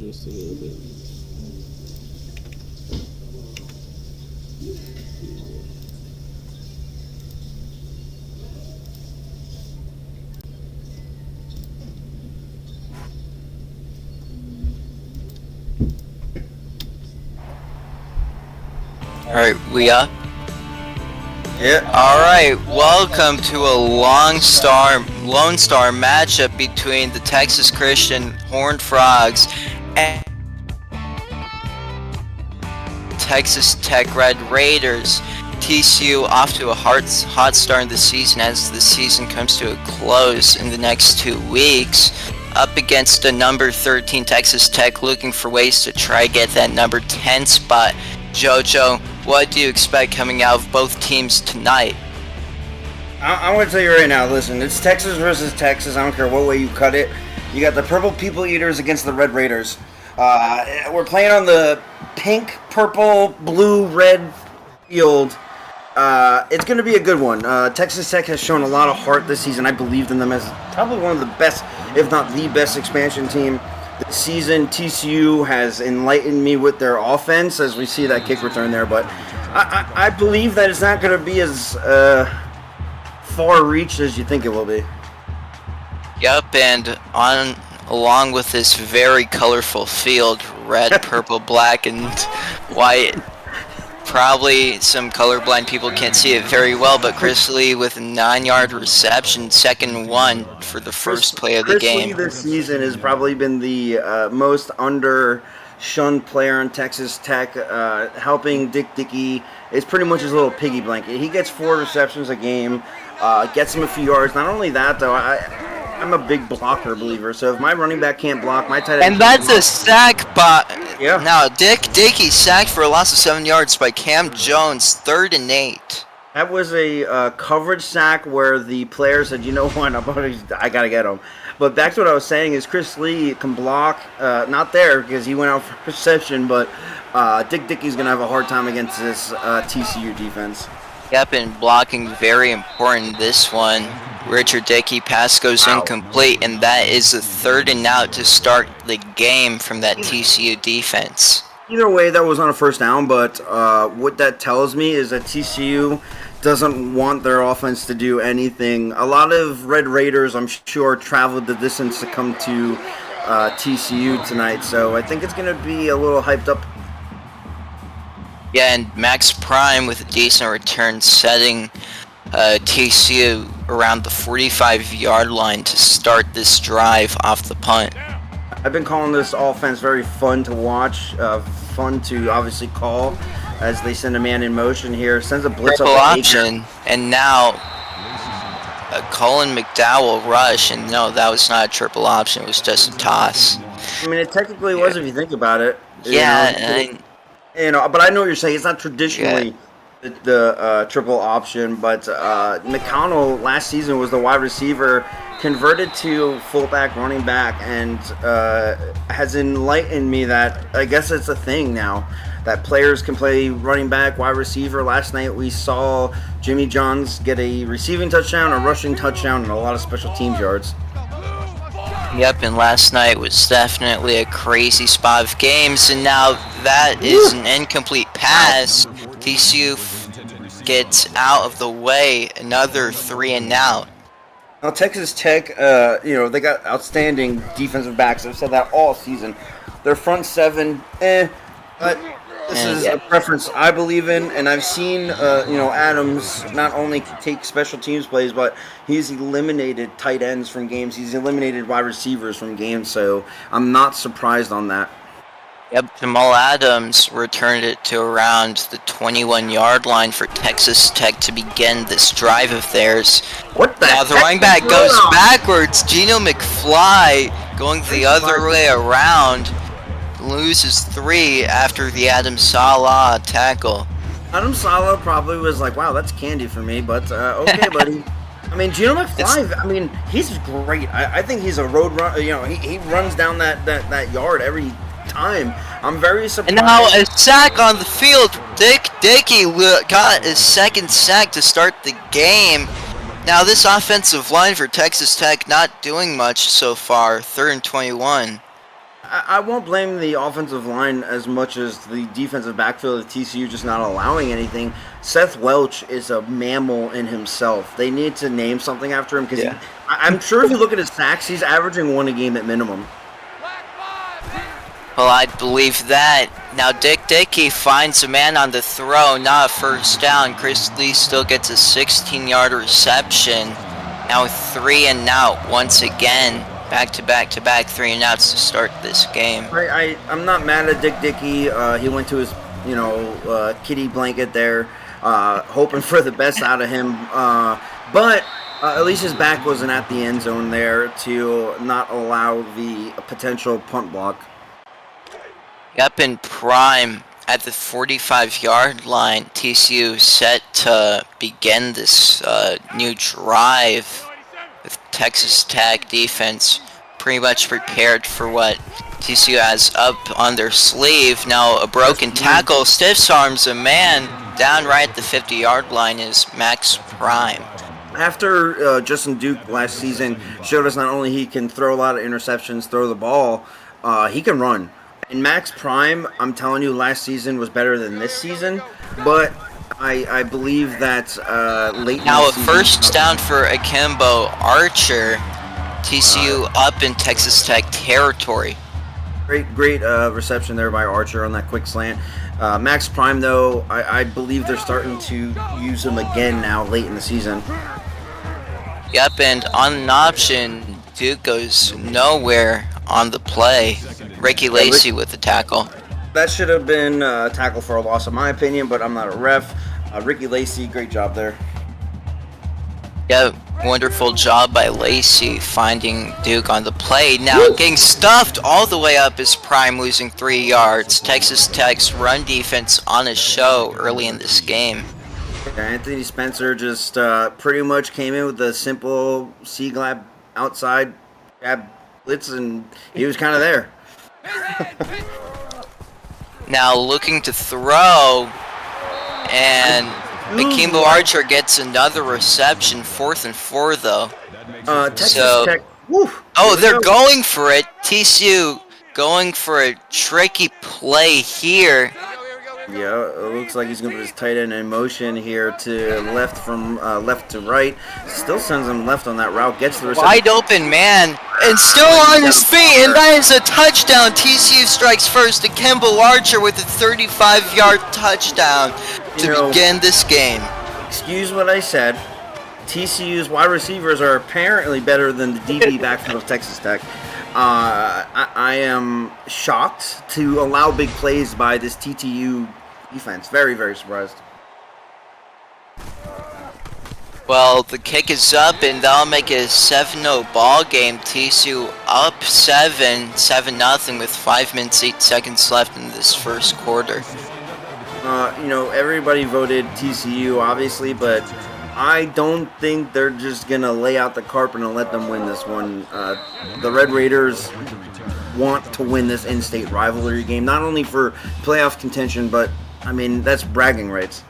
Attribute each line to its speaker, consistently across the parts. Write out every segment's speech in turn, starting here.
Speaker 1: just a little bit.
Speaker 2: Alright, we up?
Speaker 3: Yeah.
Speaker 2: Alright, welcome to a Lone Star matchup between the Texas Christian Horned Frogs and Texas Tech Red Raiders. TCU off to a hot start in the season as the season comes to a close in the next 2 weeks. Up against the number 13 Texas Tech, looking for ways to try get that number 10 spot. Jojo, what do you expect coming out of both teams tonight?
Speaker 3: I want to tell you right now, listen, it's Texas versus Texas. I don't care what way you cut it. You got the Purple People Eaters against the Red Raiders. We're playing on the pink, purple, blue, red field. It's going to be a good one. Texas Tech has shown a lot of heart this season. I believed in them as probably one of the best, if not the best expansion team this season. TCU has enlightened me with their offense as we see that kick return there. But I believe that it's not going to be as far-reached as you think it will be.
Speaker 2: Yup, and along with this very colorful field, red, purple, black, and white. Probably some colorblind people can't see it very well, but Chris Lee with a 9-yard reception, second one for the first play of the game.
Speaker 3: Chris Lee this season has probably been the most under-shunned player in Texas Tech, helping Dick Dickey. It's pretty much his little piggy blanket. He gets 4 receptions a game, gets him a few yards. Not only that, though, I'm a big blocker believer, so if my running back can't block, my tight end...
Speaker 2: And that's a sack
Speaker 3: yeah.
Speaker 2: Now, Dickey sacked for a loss of 7 yards by Cam Jones, 3rd and 8.
Speaker 3: That was a coverage sack where the player said, you know what, I got to get him. But back to what I was saying is Chris Lee can block, not there because he went out for reception, but Dick Dickey's going to have a hard time against this TCU defense.
Speaker 2: Yep, and blocking very important this one. Richard Dickey pass goes incomplete, and that is the 3rd and out to start the game from that TCU defense.
Speaker 3: Either way, that was on a first down, but what that tells me is that TCU doesn't want their offense to do anything. A lot of Red Raiders, I'm sure, traveled the distance to come to TCU tonight, so I think it's going to be a little hyped up.
Speaker 2: Yeah, and Max Prime with a decent return, setting TCU around the 45-yard line to start this drive off the punt.
Speaker 3: I've been calling this offense very fun to watch, fun to obviously call as they send a man in motion here. Sends a blitz
Speaker 2: triple
Speaker 3: up
Speaker 2: option, and now Colin McDowell rush, and no, that was not a triple option, it was just a toss.
Speaker 3: I mean, it technically was if you think about it.
Speaker 2: Yeah,
Speaker 3: but I know what you're saying. It's not traditionally the triple option, but McConnell last season was the wide receiver, converted to fullback, running back, and has enlightened me that I guess it's a thing now that players can play running back, wide receiver. Last night we saw Jimmy Johns get a receiving touchdown, a rushing touchdown, and a lot of special teams yards.
Speaker 2: Yep, and last night was definitely a crazy spot of games, and now that is an incomplete pass. TCU gets out of the way, another 3 and out.
Speaker 3: Now Texas Tech, they got outstanding defensive backs. I've said that all season. Their front seven, but this is a preference I believe in, and I've seen, Adams not only take special teams plays, but he's eliminated tight ends from games. He's eliminated wide receivers from games, so I'm not surprised on that.
Speaker 2: Yep, Jamal Adams returned it to around the 21-yard line for Texas Tech to begin this drive of theirs.
Speaker 3: What the
Speaker 2: Now the running back goes backwards. Geno McFly going the other way around. Loses 3 after the Adam Saleh tackle.
Speaker 3: Adam Saleh probably was like, wow, that's candy for me, but okay, buddy. I mean, Geno McFly, he's great. I think he's a road run. He runs down that yard every time. I'm very surprised.
Speaker 2: And now a sack on the field. Dickey got his second sack to start the game. Now this offensive line for Texas Tech not doing much so far. 3rd and 21.
Speaker 3: I won't blame the offensive line as much as the defensive backfield of TCU just not allowing anything. Seth Welch is a mammal in himself. They need to name something after him because I'm sure if you look at his sacks, he's averaging one a game at minimum.
Speaker 2: Well, I believe that. Now Dick Dickey finds a man on the throw, not a first down. Chris Lee still gets a 16-yard reception. Now 3 and out once again. Back to back 3 and outs to start this game.
Speaker 3: I'm not mad at Dick Dickey. He went to his kitty blanket there, hoping for the best out of him. But at least his back wasn't at the end zone there to not allow the potential punt block.
Speaker 2: Up in prime at the 45-yard line, TCU set to begin this new drive with Texas Tech defense pretty much prepared for what TCU has up on their sleeve. Now a broken tackle, stiff arms a man down right at the 50-yard line is Max Prime.
Speaker 3: After Justin Duke last season showed us not only he can throw a lot of interceptions, throw the ball, he can run. And Max Prime, I'm telling you, last season was better than this season, but I believe that late
Speaker 2: now
Speaker 3: in
Speaker 2: a first down for Akimbo Archer. TCU up in Texas Tech territory.
Speaker 3: Great reception there by Archer on that quick slant. Max Prime, though, I believe they're starting to use him again now late in the season.
Speaker 2: Yep, and on an option, Duke goes nowhere on the play. Ricky Lacey with the tackle.
Speaker 3: That should have been a tackle for a loss, in my opinion, but I'm not a ref. Ricky Lacey, great job there.
Speaker 2: Yeah, wonderful job by Lacey finding Duke on the play. Now getting stuffed all the way up is Prime, losing 3 yards. Texas Tech's run defense on a show early in this game.
Speaker 3: Anthony Spencer just pretty much came in with a simple C-Glab outside grab blitz, and he was kind of there.
Speaker 2: Now looking to throw, and Akimbo Archer gets another reception, 4th and 4 though.
Speaker 3: Texas Tech.
Speaker 2: They're going for it. TCU going for a tricky play here.
Speaker 3: Yeah, it looks like he's going to put his tight end in motion here to left from left to right. Still sends him left on that route. Gets the reception.
Speaker 2: Wide open man, and still on his feet, and that is a touchdown. TCU strikes first. Akimbo Archer with a 35-yard touchdown to begin this game.
Speaker 3: Excuse what I said. TCU's wide receivers are apparently better than the DB backfield of Texas Tech. I am shocked to allow big plays by this TTU defense. Very, very surprised.
Speaker 2: Well, the kick is up, and that'll make it a 7-0 ball game. TCU up 7-0 with 5 minutes 8 seconds left in this first quarter.
Speaker 3: Everybody voted TCU, obviously, but I don't think they're just going to lay out the carpet and let them win this one. The Red Raiders want to win this in-state rivalry game, not only for playoff contention, but, that's bragging rights.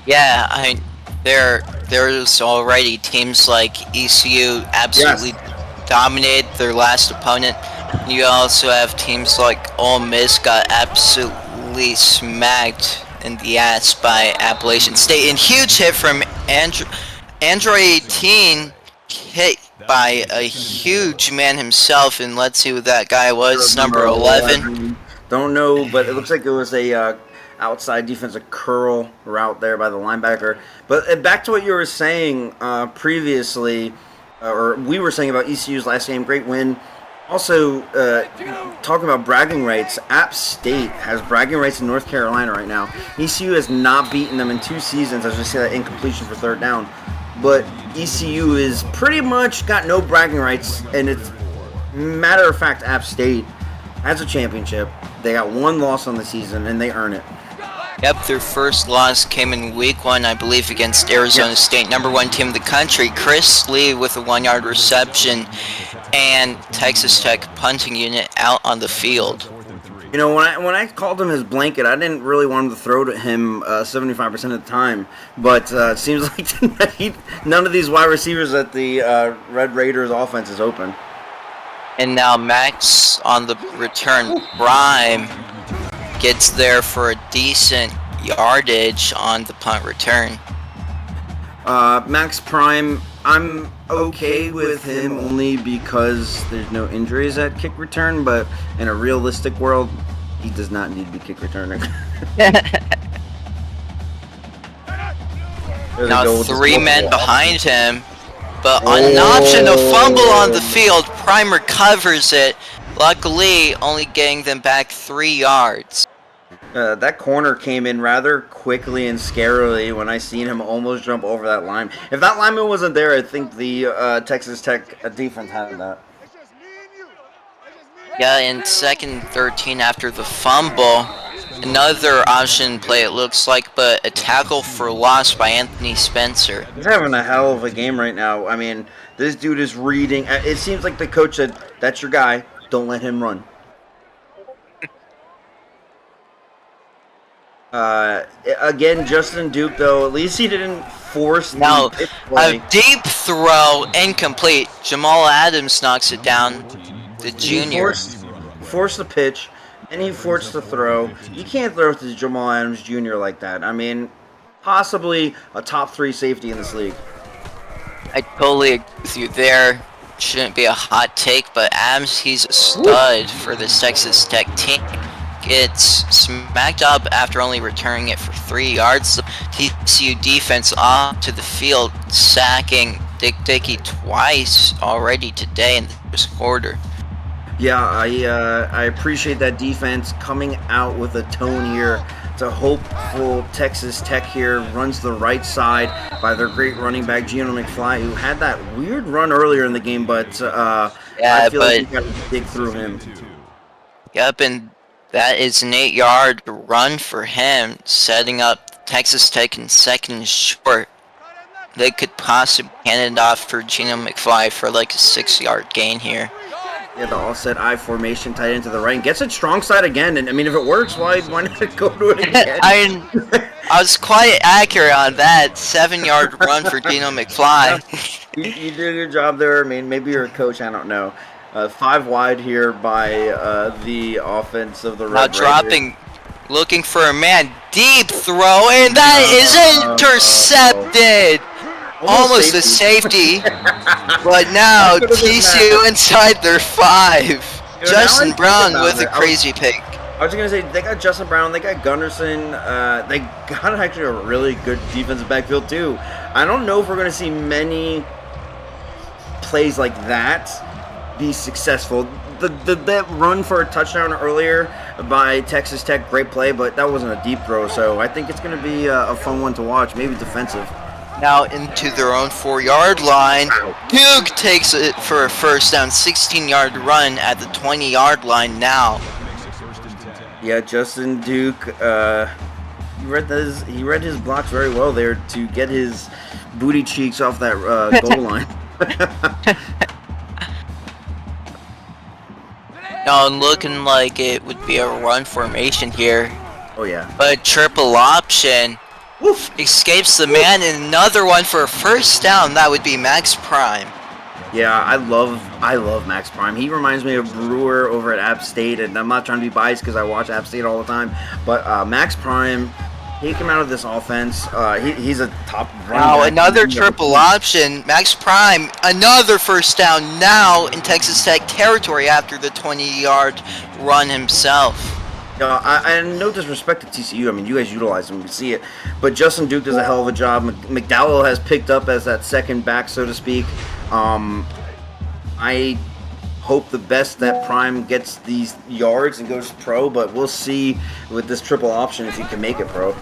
Speaker 2: Yeah, there's already teams like ECU absolutely dominated their last opponent. You also have teams like Ole Miss got absolutely smacked in the ass by Appalachian State. And huge hit from Android 18, hit by a huge man himself. And let's see who that guy was. Number 11.
Speaker 3: Don't know, but it looks like it was a outside defensive curl route there by the linebacker. But back to what you were saying previously, or we were saying about ECU's last game, great win. Also, talking about bragging rights, App State has bragging rights in North Carolina right now. ECU has not beaten them in 2 seasons, as we see that incompletion for 3rd down. But ECU is pretty much got no bragging rights, and it's matter of fact, App State has a championship. They got 1 loss on the season, and they earn it.
Speaker 2: Yep, their first loss came in week 1, I believe, against Arizona State, number 1 team in the country. Chris Lee with a 1-yard reception, and Texas Tech punting unit out on the field.
Speaker 3: When I called him his blanket, I didn't really want him to throw to him 75% of the time. But it seems like tonight, none of these wide receivers at the Red Raiders offense is open.
Speaker 2: And now Max on the return. Prime gets there for a decent yardage on the punt return.
Speaker 3: Max Prime, I'm okay with him only because there's no injuries at kick return, but in a realistic world, he does not need to be kick returning.
Speaker 2: Now 3 men behind him, but on an option to fumble on the field, Prime recovers it, luckily only getting them back 3 yards.
Speaker 3: That corner came in rather quickly and scarily when I seen him almost jump over that line. If that lineman wasn't there, I think the Texas Tech defense had that.
Speaker 2: Yeah, in 2nd and 13 after the fumble, another option play it looks like, but a tackle for loss by Anthony Spencer.
Speaker 3: He's having a hell of a game right now. I mean, this dude is reading. It seems like the coach said, "That's your guy. Don't let him run." Again, Justin Duke, though, at least he didn't force
Speaker 2: Now,
Speaker 3: the play.
Speaker 2: a deep throw, incomplete. Jamal Adams knocks it down. The junior.
Speaker 3: He forced the pitch, and he forced the throw. You can't throw to Jamal Adams Jr. like that. I mean, possibly a top 3 safety in this league.
Speaker 2: I totally agree with you there. Shouldn't be a hot take, but Adams, he's a stud for this Texas Tech team. Gets smacked up after only returning it for 3 yards. The TCU defense off to the field, sacking Dick Dickey twice already today in the first quarter.
Speaker 3: Yeah, I appreciate that defense coming out with a tone here. It's a hopeful Texas Tech here. Runs the right side by their great running back, Geno McFly, who had that weird run earlier in the game, but I feel like you got to dig through him.
Speaker 2: Yep, and that is an 8-yard run for him, setting up Texas Tech in 2nd and short. They could possibly hand it off for Geno McFly for like a 6-yard gain here.
Speaker 3: Yeah, the all-set I formation tight end to the right. And gets it strong side again. And I mean, if it works, why not go to it again?
Speaker 2: I was quite accurate on that 7-yard run for Geno McFly.
Speaker 3: You did a good job there. I mean, maybe you're a coach. I don't know. 5 wide here by the offense of the Red
Speaker 2: Now dropping, looking for a man. Deep throw, and that is intercepted. Almost a safety, but now TCU inside their 5. Justin Brown with a crazy pick.
Speaker 3: I was going to say, they got Justin Brown, they got Gunderson, they got actually a really good defensive backfield too. I don't know if we're going to see many plays like that be successful. That run for a touchdown earlier by Texas Tech, great play, but that wasn't a deep throw, so I think it's going to be a fun one to watch, maybe defensive.
Speaker 2: Now into their own 4-yard line. Duke takes it for a first down, 16-yard run at the 20-yard line now.
Speaker 3: Yeah, Justin Duke, he read his blocks very well there to get his booty cheeks off that goal line.
Speaker 2: Now looking like it would be a run formation here.
Speaker 3: Oh yeah.
Speaker 2: But triple option. Woof. Escapes the man, and another one for a first down. That would be Max Prime.
Speaker 3: Yeah, I love Max Prime. He reminds me of Brewer over at App State, and I'm not trying to be biased because I watch App State all the time. But Max Prime, he came out of this offense. He's a top running
Speaker 2: Now
Speaker 3: back.
Speaker 2: another triple option. Max Prime, another first down now in Texas Tech territory after the 20-yard run himself.
Speaker 3: And no disrespect to TCU. I mean, you guys utilize him. We see it. But Justin Duke does a hell of a job. McDowell has picked up as that second back, so to speak. I hope the best that Prime gets these yards and goes pro, but we'll see with this triple option if he can make it pro.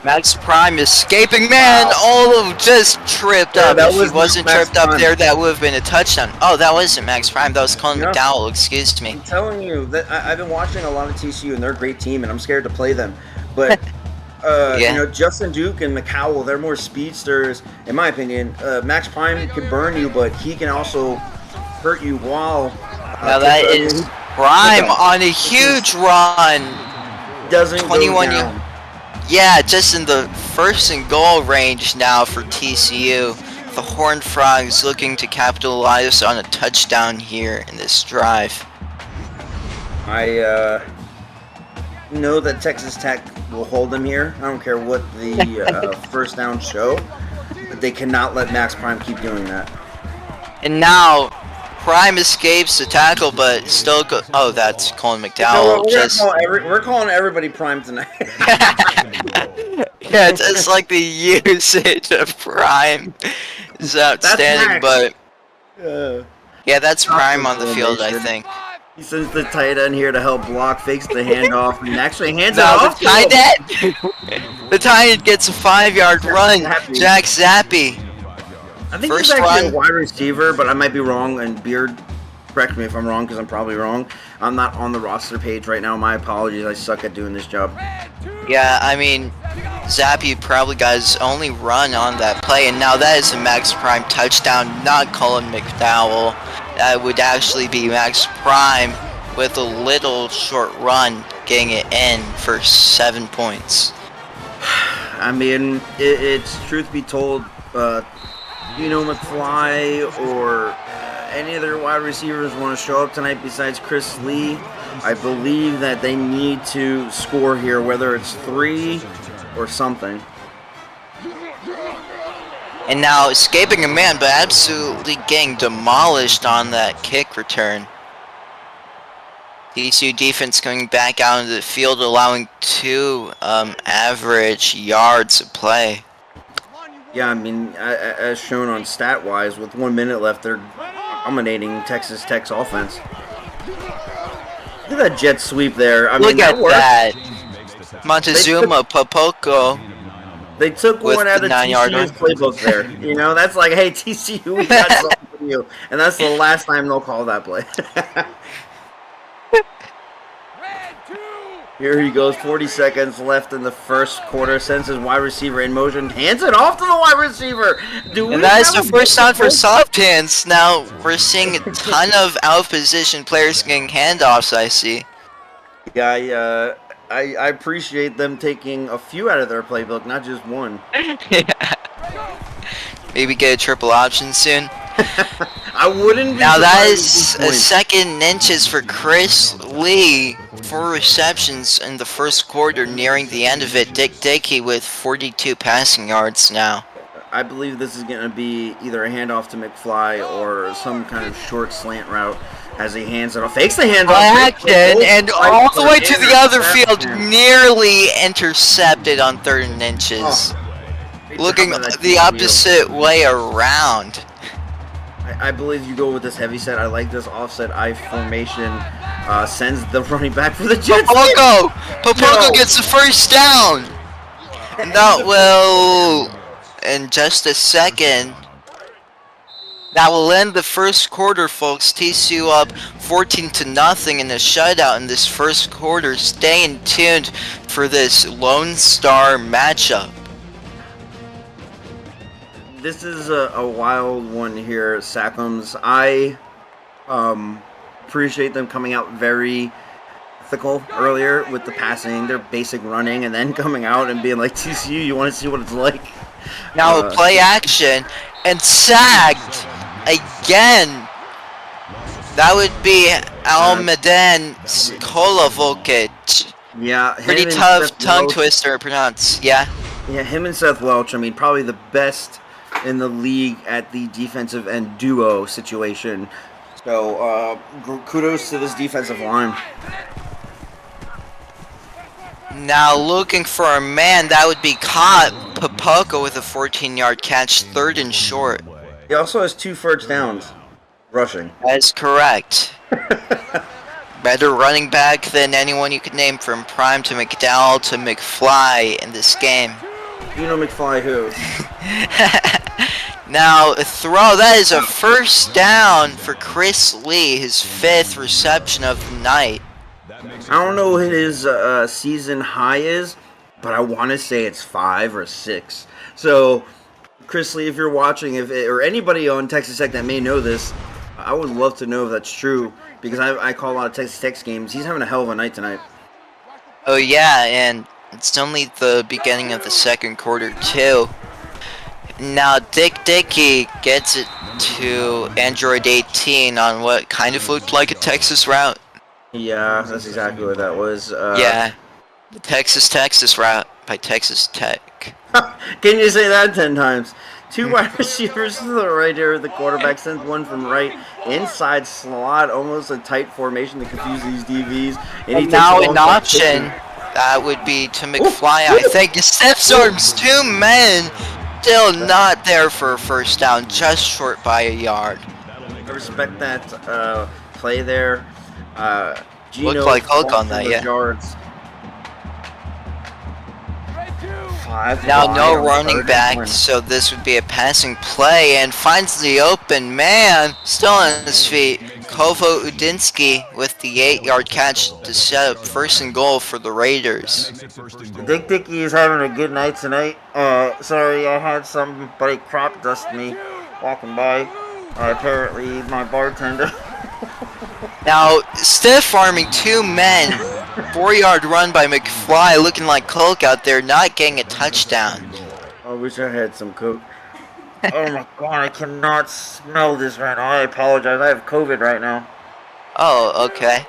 Speaker 2: Max Prime escaping man. Wow. Oh, just tripped up. If he wasn't tripped up there, that would have been a touchdown. Oh, that wasn't Max Prime. That was Colin McDowell. Excuse me.
Speaker 3: I'm telling you that I've been watching a lot of TCU, and they're a great team, and I'm scared to play them. But Justin Duke and McCowell, they're more speedsters, in my opinion. Max Prime can burn you, but he can also hurt you while.
Speaker 2: Now that is Prime on a huge run.
Speaker 3: Doesn't
Speaker 2: 21
Speaker 3: go down.
Speaker 2: Yeah, just in the 1st and goal range now for TCU. the Horned Frogs looking to capitalize on a touchdown here in this drive.
Speaker 3: I know that Texas Tech will hold them here. I don't care what the first down show, but they cannot let Max Prime keep doing that.
Speaker 2: And now Prime escapes the tackle, but still go. Oh, that's Colin McDowell.
Speaker 3: We're calling everybody Prime tonight.
Speaker 2: Yeah, just like the usage of Prime is outstanding, but yeah, that's Prime on the field, I think.
Speaker 3: He sends the tight end here to help block, fakes the handoff, and actually hands it off.
Speaker 2: The tight end gets a 5-yard run. Jack Zappi.
Speaker 3: I think he's actually a wide receiver, but I might be wrong. And Beard, correct me if I'm wrong, because I'm probably wrong. I'm not on the roster page right now. My apologies. I suck at doing this job.
Speaker 2: Yeah, I mean, Zappi probably got his only run on that play, and now that is a Max Prime touchdown, not Colin McDowell. That would actually be Max Prime with a little short run getting it in for 7 points.
Speaker 3: I mean, it's truth be told, McFly or any other wide receivers want to show up tonight besides Chris Lee. I believe that they need to score here, whether it's 3 or something.
Speaker 2: And now escaping a man, but absolutely getting demolished on that kick return. TCU defense coming back out into the field, allowing 2 average yards of play.
Speaker 3: Yeah, I mean, as shown on stat-wise, with 1 minute left, they're dominating Texas Tech's offense. Look at that jet sweep there.
Speaker 2: Look at that. Montezuma, Popoko.
Speaker 3: They took one out of TCU's playbook there. You know, that's like, hey, TCU, we got something for you. And that's the last time they'll call that play. Here he goes, 40 seconds left in the first quarter. Sends his wide receiver in motion, hands it off to the wide receiver.
Speaker 2: And that is the first down for soft hands. Now we're seeing a ton of out-of-position players getting handoffs, I see.
Speaker 3: Yeah, I appreciate them taking a few out of their playbook, not just one.
Speaker 2: Yeah. Maybe get a triple option soon.
Speaker 3: I wouldn't be.
Speaker 2: Now that is a 2nd inches for Chris Lee. 4 receptions in the first quarter, nearing the end of it. Dick Dickey with 42 passing yards now.
Speaker 3: I believe this is going to be either a handoff to McFly or some kind of short slant route as he hands it off. Fakes the handoff.
Speaker 2: Action, and all the way to the other field, nearly intercepted on 3rd and inches. Looking the opposite way around.
Speaker 3: I believe you go with this heavy set. I like this offset I formation. Sends the running back for the Jets.
Speaker 2: Popoko gets the first down. And that will, in just a second, that will end the first quarter, folks. TCU up 14-0 in a shutout in this first quarter. Staying tuned for this Lone Star matchup.
Speaker 3: This is a wild one here, Sackums. I appreciate them coming out very ethical earlier with the passing, their basic running, and then coming out and being like, TCU, you want to see what it's like?
Speaker 2: Now a play action, and sacked again. That would be Almaden Kolovokic.
Speaker 3: Yeah.
Speaker 2: Pretty tough tongue twister to pronounce, yeah?
Speaker 3: Yeah, him and Seth Welch, I mean, probably the best in the league at the defensive end duo situation. So, kudos to this defensive line.
Speaker 2: Now looking for a man, that would be caught. Popoko with a 14-yard catch, 3rd and short.
Speaker 3: He also has 2 first downs rushing.
Speaker 2: That is correct. Better running back than anyone you could name, from Prime to McDowell to McFly in this game.
Speaker 3: You know McFly who?
Speaker 2: Now a throw, that is a first down for Chris Lee, his 5th reception of the night.
Speaker 3: I don't know what his season high is, but I want to say it's 5 or 6. So, Chris Lee, if you're watching, or anybody on Texas Tech that may know this, I would love to know if that's true, because I call a lot of Texas Tech games. He's having a hell of a night tonight.
Speaker 2: Oh yeah, and it's only the beginning of the second quarter too. Now Dick Dickey gets it to Android 18 on what kind of looked like a Texas route.
Speaker 3: Yeah, that's exactly what that was.
Speaker 2: Yeah, the Texas route by Texas Tech.
Speaker 3: Can you say that 10 times? Two wide receivers to the right here. The quarterback sends one from right inside slot, almost a tight formation to confuse these DVs. And he
Speaker 2: And
Speaker 3: takes
Speaker 2: now
Speaker 3: a long
Speaker 2: an option that would be to McFly. I think he steps arms 2 men. Still not there for a first down, just short by a yard.
Speaker 3: I respect that play there. Gino
Speaker 2: Looked like Hulk on that, yeah.
Speaker 3: yards. 5
Speaker 2: Now no
Speaker 3: wide,
Speaker 2: running back, so this would be a passing play, and finds the open man, still on his feet. Kovo Udinsky with the 8-yard catch to set up 1st and goal for the Raiders.
Speaker 3: Dick Dickey is having a good night tonight. Sorry, I had somebody crop dust me walking by. Apparently my bartender.
Speaker 2: Now, stiff arming 2 men. 4-yard run by McFly, looking like Coke out there, not getting a touchdown.
Speaker 3: I wish I had some Coke. Oh my god, I cannot smell this right now. I apologize. I have COVID right now.
Speaker 2: Oh, okay.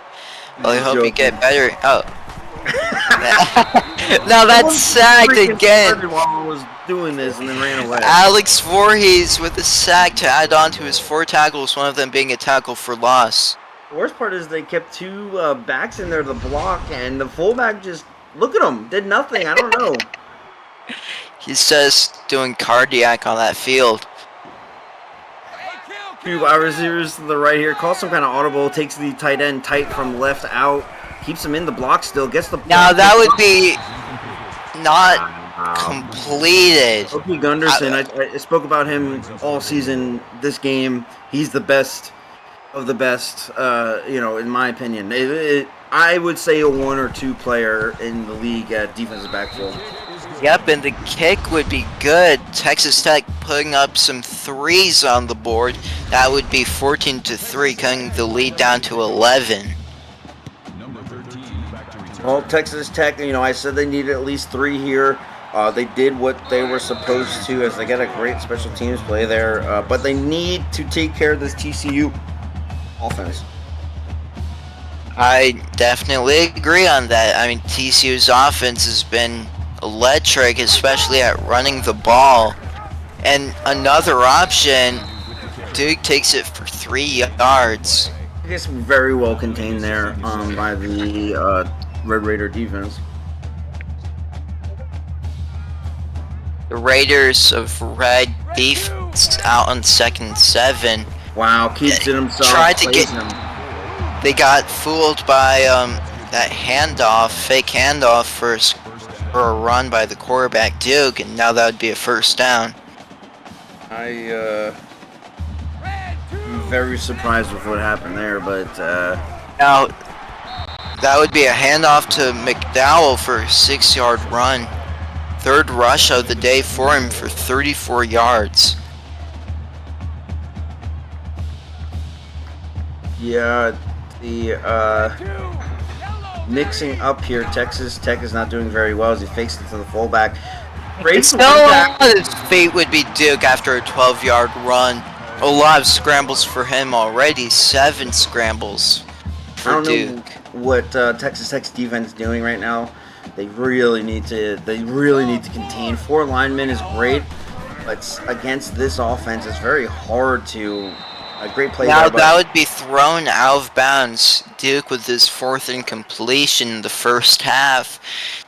Speaker 2: Well, I hope you get better. Oh. Now that's sacked again.
Speaker 3: While I was doing this and then ran away.
Speaker 2: Alex Voorhees with a sack to add on to his 4 tackles, one of them being a tackle for loss.
Speaker 3: The worst part is they kept 2 backs in there to block, and the fullback just, look at him, did nothing. I don't know.
Speaker 2: He's just doing cardiac on that field.
Speaker 3: 2 wide receivers to the right here. Calls some kind of audible. Takes the tight end tight from left out. Keeps him in the block still. Gets the
Speaker 2: now that would be not completed.
Speaker 3: O.P. Gunderson. I spoke about him all season. This game, he's the best of the best. In my opinion, I would say a 1 or 2 player in the league at defensive backfield.
Speaker 2: Yep, and the kick would be good. Texas Tech putting up some 3s on the board. That would be 14-3, cutting the lead down to 11.
Speaker 3: Well, Texas Tech, I said they needed at least 3 here. They did what they were supposed to, as they got a great special teams play there. But they need to take care of this TCU offense.
Speaker 2: I definitely agree on that. I mean, TCU's offense has been electric, especially at running the ball. And another option, Duke takes it for 3 yards.
Speaker 3: It's very well contained there by the Red Raider defense.
Speaker 2: The Raiders of Red defense out on 2nd and 7.
Speaker 3: Wow, keeps it himself.
Speaker 2: Tried to get him. They got fooled by that handoff, fake handoff for a run by the quarterback Duke, and now that would be a 1st down.
Speaker 3: I'm very surprised with what happened there, but
Speaker 2: now that would be a handoff to McDowell for a 6-yard run. 3rd rush of the day for him for 34 yards.
Speaker 3: Yeah, the mixing up here. Texas Tech is not doing very well as he fakes it to the fullback.
Speaker 2: Still on his feet would be Duke after a 12-yard run. A lot of scrambles for him already. 7 scrambles for Duke.
Speaker 3: I don't know what Texas Tech's defense is doing right now. They really need to contain. 4 linemen is great, but against this offense, it's very hard to. A great play
Speaker 2: now
Speaker 3: there,
Speaker 2: that would be thrown out of bounds. Duke with his 4th incompletion in the first half.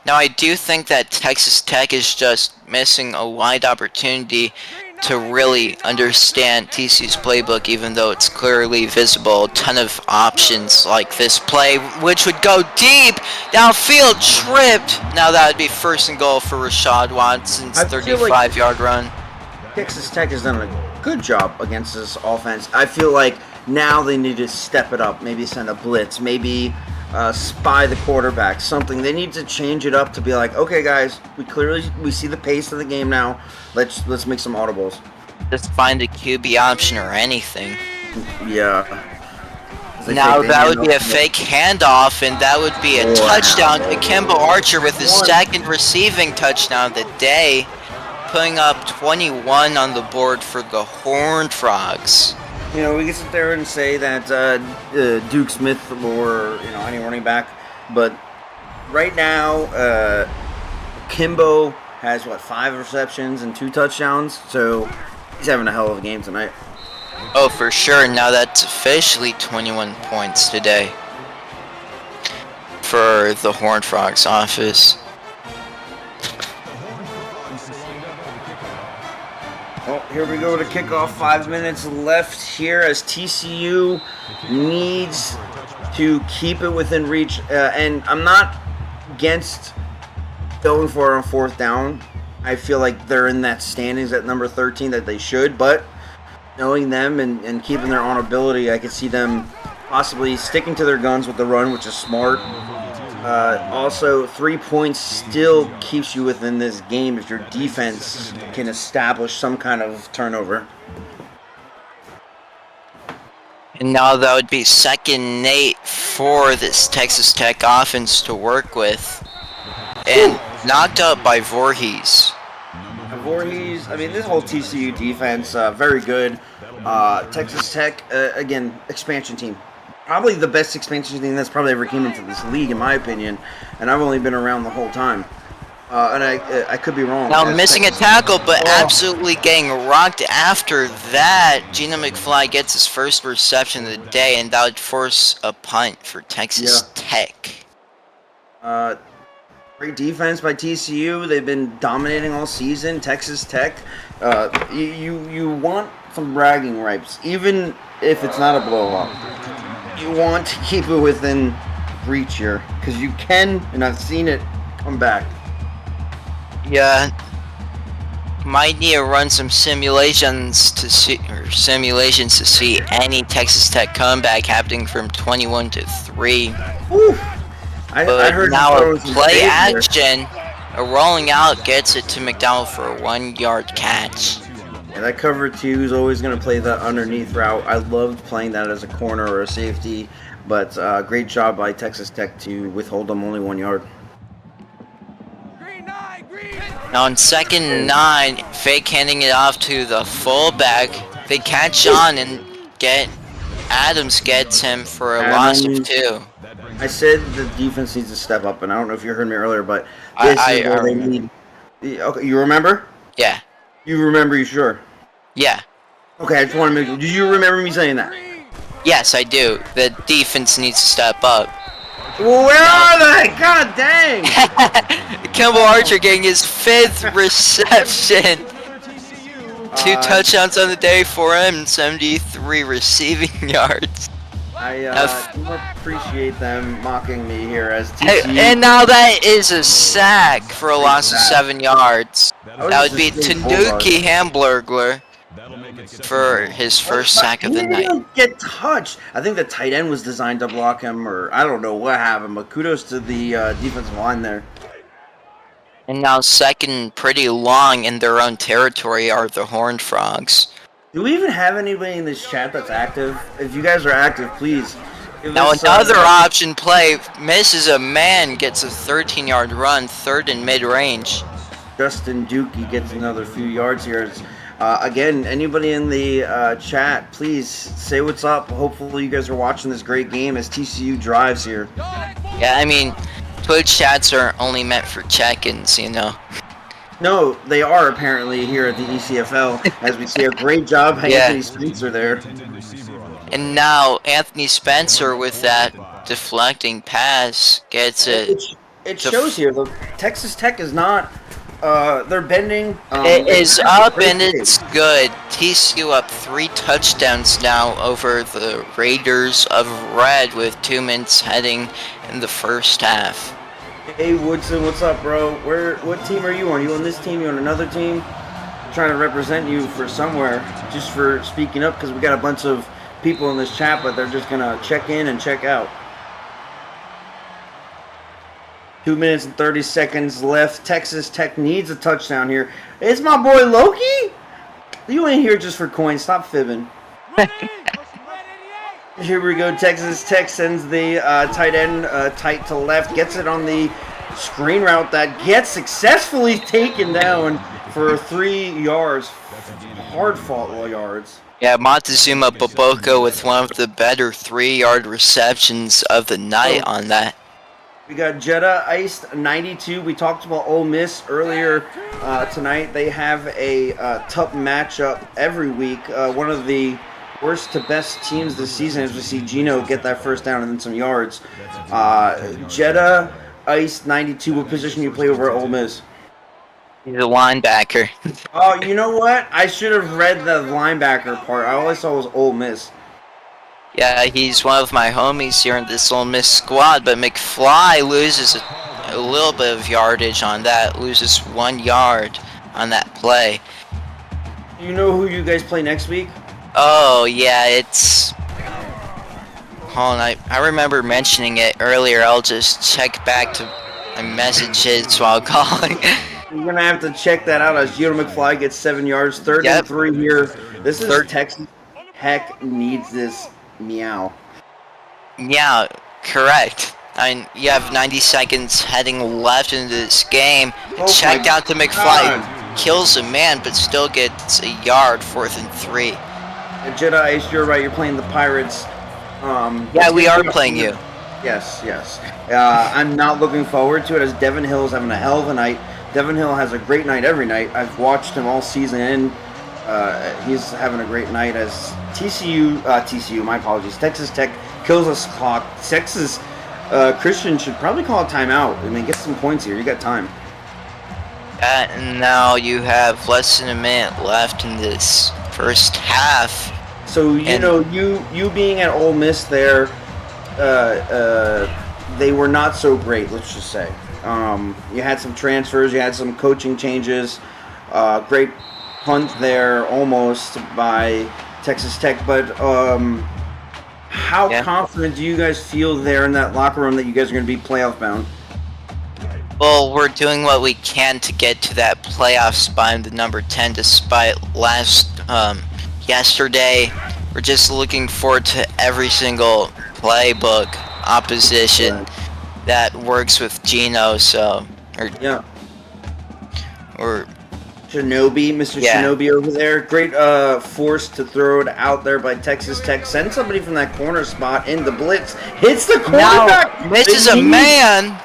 Speaker 2: Now I do think that Texas Tech is just missing a wide opportunity to really understand TCU's playbook, even though it's clearly visible. A ton of options like this play, which would go deep, downfield, tripped. Now that would be 1st and goal for Rashad Watson's 35-yard run.
Speaker 3: Texas Tech has done a good job against this offense. I feel like now they need to step it up. Maybe send a blitz. Maybe spy the quarterback. Something. They need to change it up to be like, okay, guys, we see the pace of the game now. Let's make some audibles.
Speaker 2: Just find a QB option or anything.
Speaker 3: Yeah.
Speaker 2: Now that would be a fake handoff, and that would be a touchdown to Kimbo Archer with his 2nd receiving touchdown of the day. putting up 21 on the board for the Horned Frogs.
Speaker 3: We can sit there and say that Duke Smith or any running back, but right now Kimbo has 5 receptions and 2 touchdowns, so he's having a hell of a game tonight.
Speaker 2: Oh, for sure. Now that's officially 21 points today for the Horned Frogs office.
Speaker 3: Well, here we go to kickoff. 5 minutes left here as TCU needs to keep it within reach. And I'm not against going for it on 4th down. I feel like they're in that standings at number 13 that they should. But knowing them and keeping their own ability, I could see them possibly sticking to their guns with the run, which is smart. Also, 3 points still keeps you within this game if your defense can establish some kind of turnover.
Speaker 2: And now that would be 2nd and 8 for this Texas Tech offense to work with. And knocked up by Voorhees.
Speaker 3: Voorhees, this whole TCU defense, very good. Texas Tech, again, expansion team. Probably the best expansion team that's probably ever came into this league, in my opinion. And I've only been around the whole time. And I could be wrong.
Speaker 2: Now missing a tackle, but absolutely getting rocked after that. Gino McFly gets his first reception of the day, and that would force a punt for Texas Tech.
Speaker 3: Great defense by TCU. They've been dominating all season. Texas Tech, you want some bragging rights, even if it's not a blowout. You want to keep it within reach here, because you can, and I've seen it come back.
Speaker 2: Yeah, might need to run some simulations to see any Texas Tech comeback happening from 21 to 3.
Speaker 3: Whew. I heard
Speaker 2: now a play action, a rolling out gets it to McDowell for a 1-yard catch.
Speaker 3: Yeah, that cover 2 is always going to play that underneath route. I loved playing that as a corner or a safety, but great job by Texas Tech to withhold them only 1 yard.
Speaker 2: Now on 2nd and 9, fake handing it off to the fullback. They catch on and Adams gets him for a loss of 2.
Speaker 3: I said the defense needs to step up, and I don't know if you heard me earlier, but this is where they need. Okay, you remember?
Speaker 2: Yeah.
Speaker 3: You remember? You sure?
Speaker 2: Yeah.
Speaker 3: Okay, I just want to make. Do you remember me saying that?
Speaker 2: Yes, I do. The defense needs to step up.
Speaker 3: Well, where are they? God dang!
Speaker 2: Kimball Archer getting his 5th reception. 2 touchdowns on the day for him, 73 receiving yards.
Speaker 3: I appreciate them mocking me here as TCU.
Speaker 2: And now that is a sack for a loss of 7 yards. That would be Tanuki Hamburglar for his first sack of the night.
Speaker 3: He didn't get touched. I think the tight end was designed to block him, or I don't know what happened, but kudos to the defensive line there.
Speaker 2: And now 2nd pretty long in their own territory are the Horned Frogs.
Speaker 3: Do we even have anybody in this chat that's active? If you guys are active, please.
Speaker 2: Now another option play, misses a man, gets a 13-yard run, 3rd and mid-range.
Speaker 3: Justin Dukey gets another few yards here. Again, anybody in the chat, please say what's up. Hopefully you guys are watching this great game as TCU drives here.
Speaker 2: Yeah, Twitch chats are only meant for check-ins,
Speaker 3: No, they are apparently here at the ECFL, as we see a great job by Anthony Spencer there.
Speaker 2: And now Anthony Spencer with that deflecting pass gets it.
Speaker 3: It shows here, though, Texas Tech is not, they're bending.
Speaker 2: It is up and it's good. TCU up 3 touchdowns now over the Raiders of Red with 2 minutes heading in the first half.
Speaker 3: Hey Woodson, what's up, bro? What team are you on? You on this team? You on another team? I'm trying to represent you for somewhere, just for speaking up, because we got a bunch of people in this chat, but they're just gonna check in and check out. 2 minutes and 30 seconds left. Texas Tech needs a touchdown here. It's my boy Loki. You ain't here just for coins. Stop fibbing. Here we go. Texas Tech sends the tight end tight to left. Gets it on the screen route that gets successfully taken down for 3 yards, hard fought yards.
Speaker 2: Yeah, Montezuma Boboko with one of the better 3-yard receptions of the night
Speaker 3: So
Speaker 2: on that.
Speaker 3: we got Jeddah iced 92. We talked about Ole Miss earlier tonight. They have a tough matchup every week. One of the worst to best teams this season as we see Gino get that first down and then some yards. Jeddah iced 92. What position do you play over at Ole Miss?
Speaker 2: He's a linebacker.
Speaker 3: Oh, you know what? I should have read the linebacker part. I always saw it was Ole Miss.
Speaker 2: Yeah, he's one of my homies here in this Ole Miss squad, but McFly loses a little bit of yardage on that, loses 1 yard on that play.
Speaker 3: Do you know who you guys play next week?
Speaker 2: Oh, yeah, it's... Hold on, I remember mentioning it earlier. I'll just check back to my messages while calling.
Speaker 3: We're going to have to check that out as Gino McFly gets 7 yards. Third and 3 here. This is Texas. Heck needs this. Meow.
Speaker 2: Yeah, correct. I mean, you have 90 seconds heading left into this game. Checked out to McFly. Kills a man, but still gets a yard, 4th and 3.
Speaker 3: Jedi, you're right. You're playing the Pirates.
Speaker 2: Yeah, we are playing you.
Speaker 3: Yes. I'm not looking forward to it as Devin Hill's having a hell of a night. Devin Hill has a great night every night. I've watched him all season in. He's having a great night as TCU, my apologies, Texas Tech kills us clock. Texas Christian should probably call a timeout. I mean, get some points here. You got time.
Speaker 2: And now you have less than a minute left in this first half.
Speaker 3: So, you being at Ole Miss there, they were not so great, let's just say. You had some transfers, you had some coaching changes, great punt there almost by Texas Tech, but how confident do you guys feel there in that locker room that you guys are going to be playoff bound?
Speaker 2: Well, we're doing what we can to get to that playoff spot in the number 10 despite yesterday. We're just looking forward to every single playbook opposition that works with Gino, or Mr. Shinobi over there. Great force to throw it out there by Texas Tech. Send somebody from that corner spot in the blitz. Hits the quarterback. Misses a man.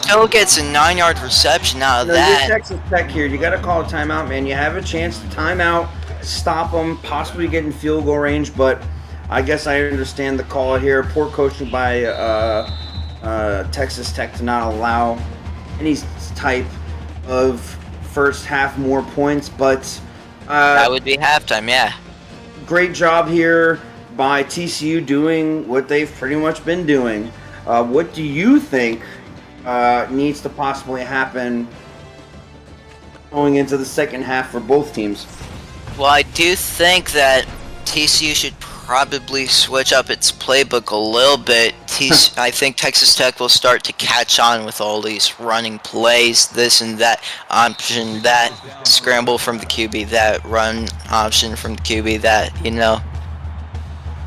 Speaker 2: Still gets a 9-yard reception out of that. You're Texas Tech here. You got to call a timeout, man. You have a chance to timeout, stop them, possibly get in field goal range, but I guess I understand the call here. Poor coaching by Texas Tech to not allow any type of first half more points, but that would be halftime. Yeah, great job here by TCU doing what they've pretty much been doing. What do you think needs to possibly happen going into the second half for both teams? Well, I do think that TCU should probably switch up its playbook a little bit. I think Texas Tech will start to catch on with all these running plays, this and that option, that scramble from the QB, that run option from the QB, that,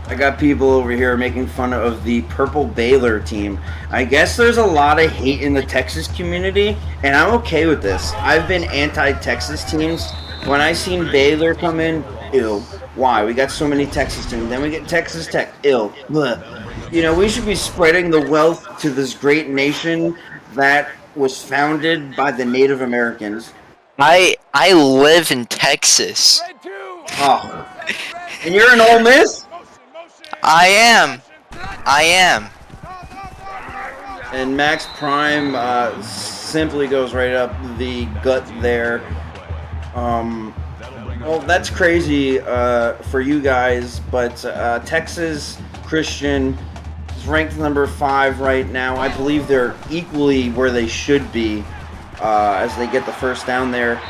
Speaker 2: I got people over here making fun of the Purple Baylor team. I guess there's a lot of hate in the Texas community, and I'm okay with this. I've been anti-Texas teams. When I seen Baylor come in, ew. Why? We got so many Texas teams. Then we get Texas Tech. Ill. We should be spreading the wealth to this great nation that was founded by the Native Americans. I live in Texas. Oh. And you're in Ole Miss? I am. And Max Prime simply goes right up the gut there. Well, that's crazy for you guys, but Texas Christian is ranked number 5 right now. I believe they're equally where they should be as they get the first down there.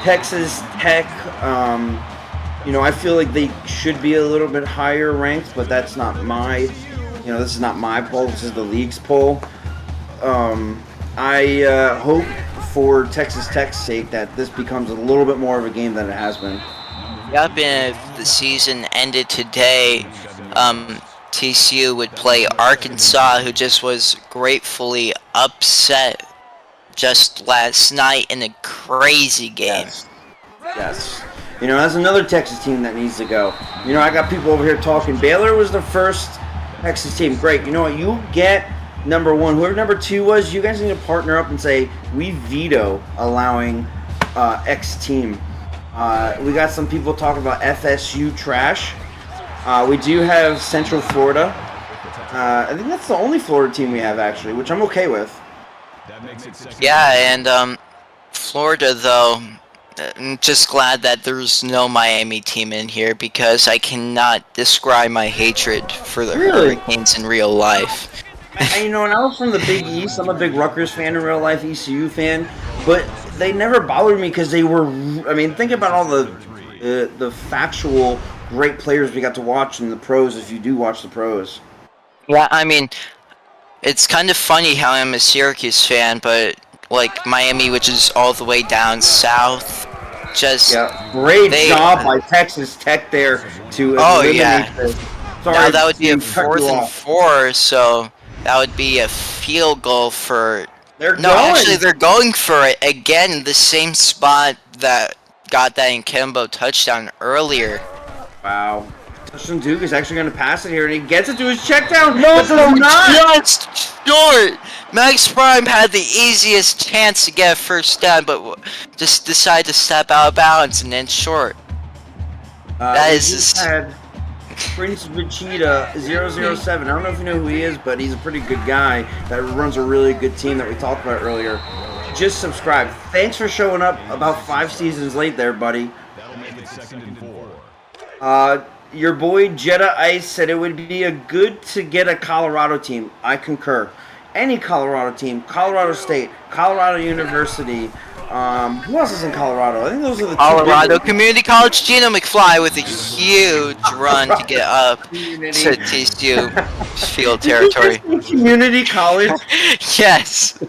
Speaker 2: Texas Tech, I feel like they should be a little bit higher ranked, but that's not this is not my poll. This is the league's poll. I hope for Texas Tech's sake that this becomes a little bit more of a game than it has been. Yep, and if the season ended today, TCU would play Arkansas, who just was gratefully upset just last night in a crazy game.
Speaker 3: Yes. That's another Texas team that needs to go. I got people over here talking. Baylor was the first Texas team. Great. You know what? You get number one. Whoever number two was, you guys need to partner up and say, we veto allowing X team. We got some people talking about FSU trash. We do have Central Florida. I think that's the only Florida team we have, actually, which I'm okay with.
Speaker 2: Yeah, and Florida, though, I'm just glad that there's no Miami team in here because I cannot describe my hatred for the Hurricanes in real life.
Speaker 3: And I was from the Big East. I'm a big Rutgers fan in real life, ECU fan, but they never bothered me because they were. I mean, think about all the factual great players we got to watch in the pros. If you do watch the pros.
Speaker 2: Yeah, I mean, it's kind of funny how I'm a Syracuse fan, but like Miami, which is all the way down south, just
Speaker 3: great job by Texas Tech there to eliminate this. Sorry,
Speaker 2: now that would be a 4th and 4, so that would be a field goal for. Actually, they're going for it again. The same spot that got that Nkembo touchdown earlier.
Speaker 3: Wow. Touchdown Duke is actually going to pass it here, and he gets it to his check down.
Speaker 2: No, just short. Max Prime had the easiest chance to get a first down, but just decided to step out of bounds and then short. That is just.
Speaker 3: Prince Vachita 007. I don't know if you know who he is, but he's a pretty good guy that runs a really good team that we talked about earlier. Just subscribe. Thanks for showing up about 5 seasons late there, buddy. Your boy Jetta Ice said it would be good to get a Colorado team. I concur. Any Colorado team, Colorado State, Colorado University. Who else is in Colorado? I think those are the
Speaker 2: Colorado Community College. Gino McFly with a huge run to get up to TCU field territory.
Speaker 3: Community College?
Speaker 2: Yes.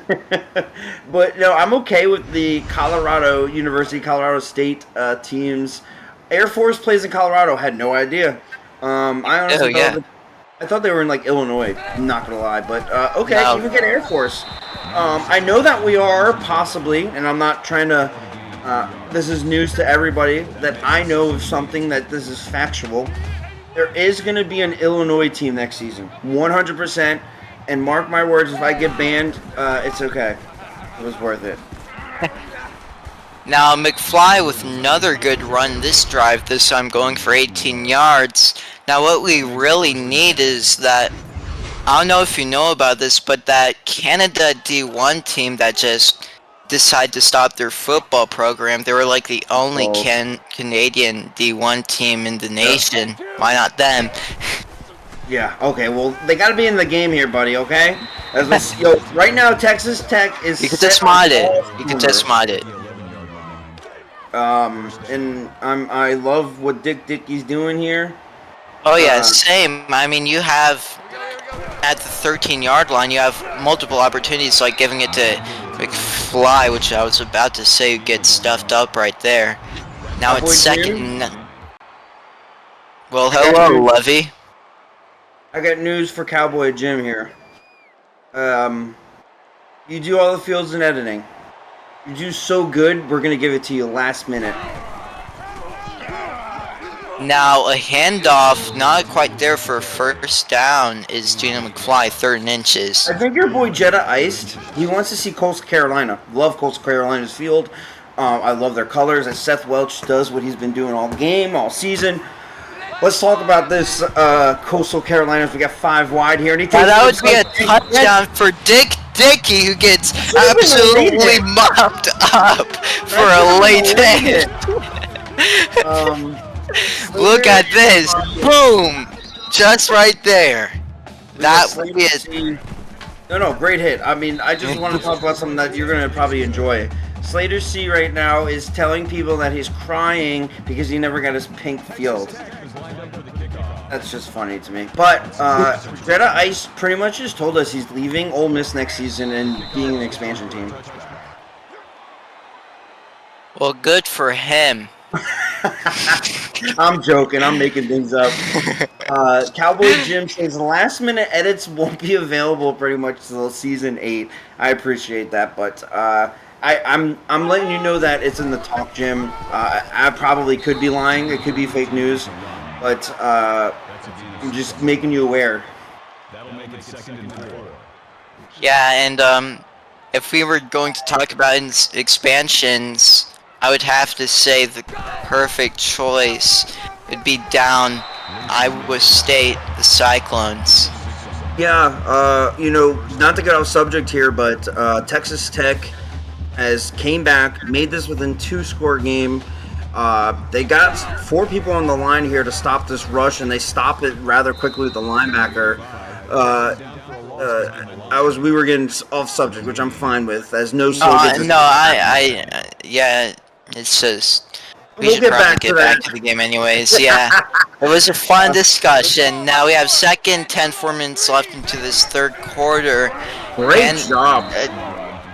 Speaker 3: But no, I'm okay with the Colorado University, Colorado State teams. Air Force plays in Colorado. Had no idea. I honestly thought they were in like Illinois. I'm not gonna lie, but okay, no. Even get Air Force. I know that we are possibly, and I'm not trying to. This is news to everybody that I know of something that this is factual. There is going to be an Illinois team next season, 100%. And mark my words, if I get banned, it's okay. It was worth it.
Speaker 2: Now McFly with another good run this drive. This time going for 18 yards. Now what we really need is that. I don't know if you know about this, but that Canada D1 team that just decided to stop their football program, they were like the only Canadian D1 team in the nation. Why not them?
Speaker 3: Yeah, okay, well, they got to be in the game here, buddy, okay? Right now, Texas Tech is...
Speaker 2: You can just mod it. You can just mod it.
Speaker 3: And I love what Dickey's doing here.
Speaker 2: Oh, yeah, same. I mean, you have... At the 13-yard line, you have multiple opportunities, like giving it to McFly, which I was about to say gets stuffed up right there. Now it's second. Well, hello, Levy.
Speaker 3: I got news for Cowboy Jim here. You do all the fields and editing. You do so good, we're gonna give it to you last minute.
Speaker 2: Now, a handoff, not quite there for a first down, is Gino McFly, 3rd and inches.
Speaker 3: I think your boy Jetta iced. He wants to see Coastal Carolina. Love Coastal Carolina's field. I love their colors. As Seth Welch does what he's been doing all game, all season. Let's talk about this Coastal Carolina. We got 5 wide here. And he takes
Speaker 2: that would be a touchdown for Dickey, who gets absolutely mopped up for a late hit. Look at this. Boom. Just right there. That would be it.
Speaker 3: No, great hit. I mean, I just want to talk about something that you're going to probably enjoy. Slater C right now is telling people that he's crying because he never got his pink field. That's just funny to me. But Jetta Ice pretty much just told us he's leaving Ole Miss next season and being an expansion team.
Speaker 2: Well, good for him.
Speaker 3: I'm joking. I'm making things up. Cowboy Jim says last-minute edits won't be available pretty much till season 8. I appreciate that, but I'm letting you know that it's in the talk, Jim. I probably could be lying. It could be fake news, but I'm just making you aware.
Speaker 1: That'll make it 2nd and 4.
Speaker 2: Yeah, and if we were going to talk about expansions, I would have to say the perfect choice would be down Iowa State, the Cyclones.
Speaker 3: Yeah, not to get off subject here, but Texas Tech has came back, made this within 2-score game. They got 4 people on the line here to stop this rush, and they stopped it rather quickly with the linebacker. We were getting off subject, which I'm fine with, as no.
Speaker 2: Yeah, it's just we
Speaker 3: We'll
Speaker 2: should
Speaker 3: get
Speaker 2: probably
Speaker 3: back to
Speaker 2: get
Speaker 3: that.
Speaker 2: back to the game anyways. Yeah, it was a fun discussion. Now we have 4 minutes left into this 3rd quarter.
Speaker 3: Great job.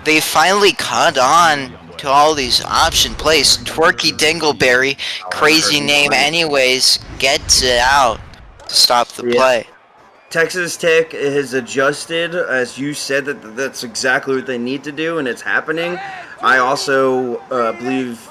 Speaker 2: They finally caught on to all these option plays. Twerky Dingleberry, crazy name anyways, gets it out to stop the play.
Speaker 3: Texas Tech has adjusted, as you said, that's exactly what they need to do, and it's happening. I also believe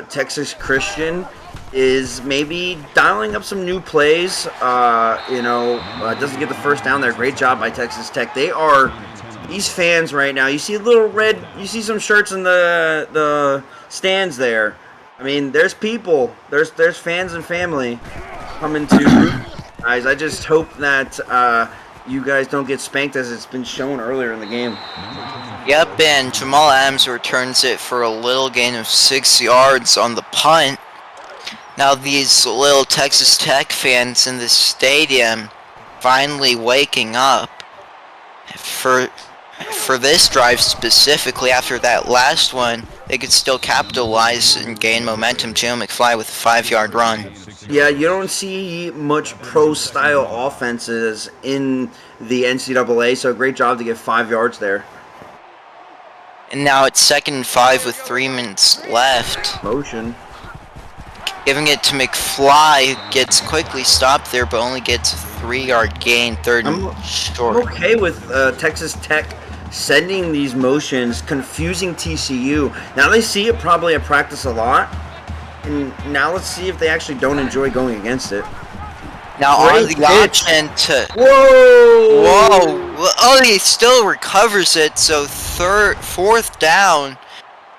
Speaker 3: Texas Christian is maybe dialing up some new plays. Doesn't get the first down there. Great job by Texas Tech. These fans right now, you see a little red, you see some shirts in the stands there. I mean, there's people, there's fans and family coming to root. Guys, I just hope that you guys don't get spanked as it's been shown earlier in the game.
Speaker 2: Yep, and Jamal Adams returns it for a little gain of 6 yards on the punt. Now these little Texas Tech fans in the stadium finally waking up for this drive specifically. After that last one, they could still capitalize and gain momentum. Joe McFly with a 5-yard run.
Speaker 3: Yeah, you don't see much pro-style offenses in the NCAA, so great job to get 5 yards there.
Speaker 2: And now it's 2nd and 5 with 3 minutes left.
Speaker 3: Motion.
Speaker 2: Giving it to McFly, gets quickly stopped there, but only gets a 3-yard gain, 3rd and short.
Speaker 3: I'm okay with Texas Tech sending these motions, confusing TCU. Now they see it probably at practice a lot. And now let's see if they actually don't enjoy going against it.
Speaker 2: Now on the option to...
Speaker 3: Whoa!
Speaker 2: Oh, he still recovers it, so 4th down.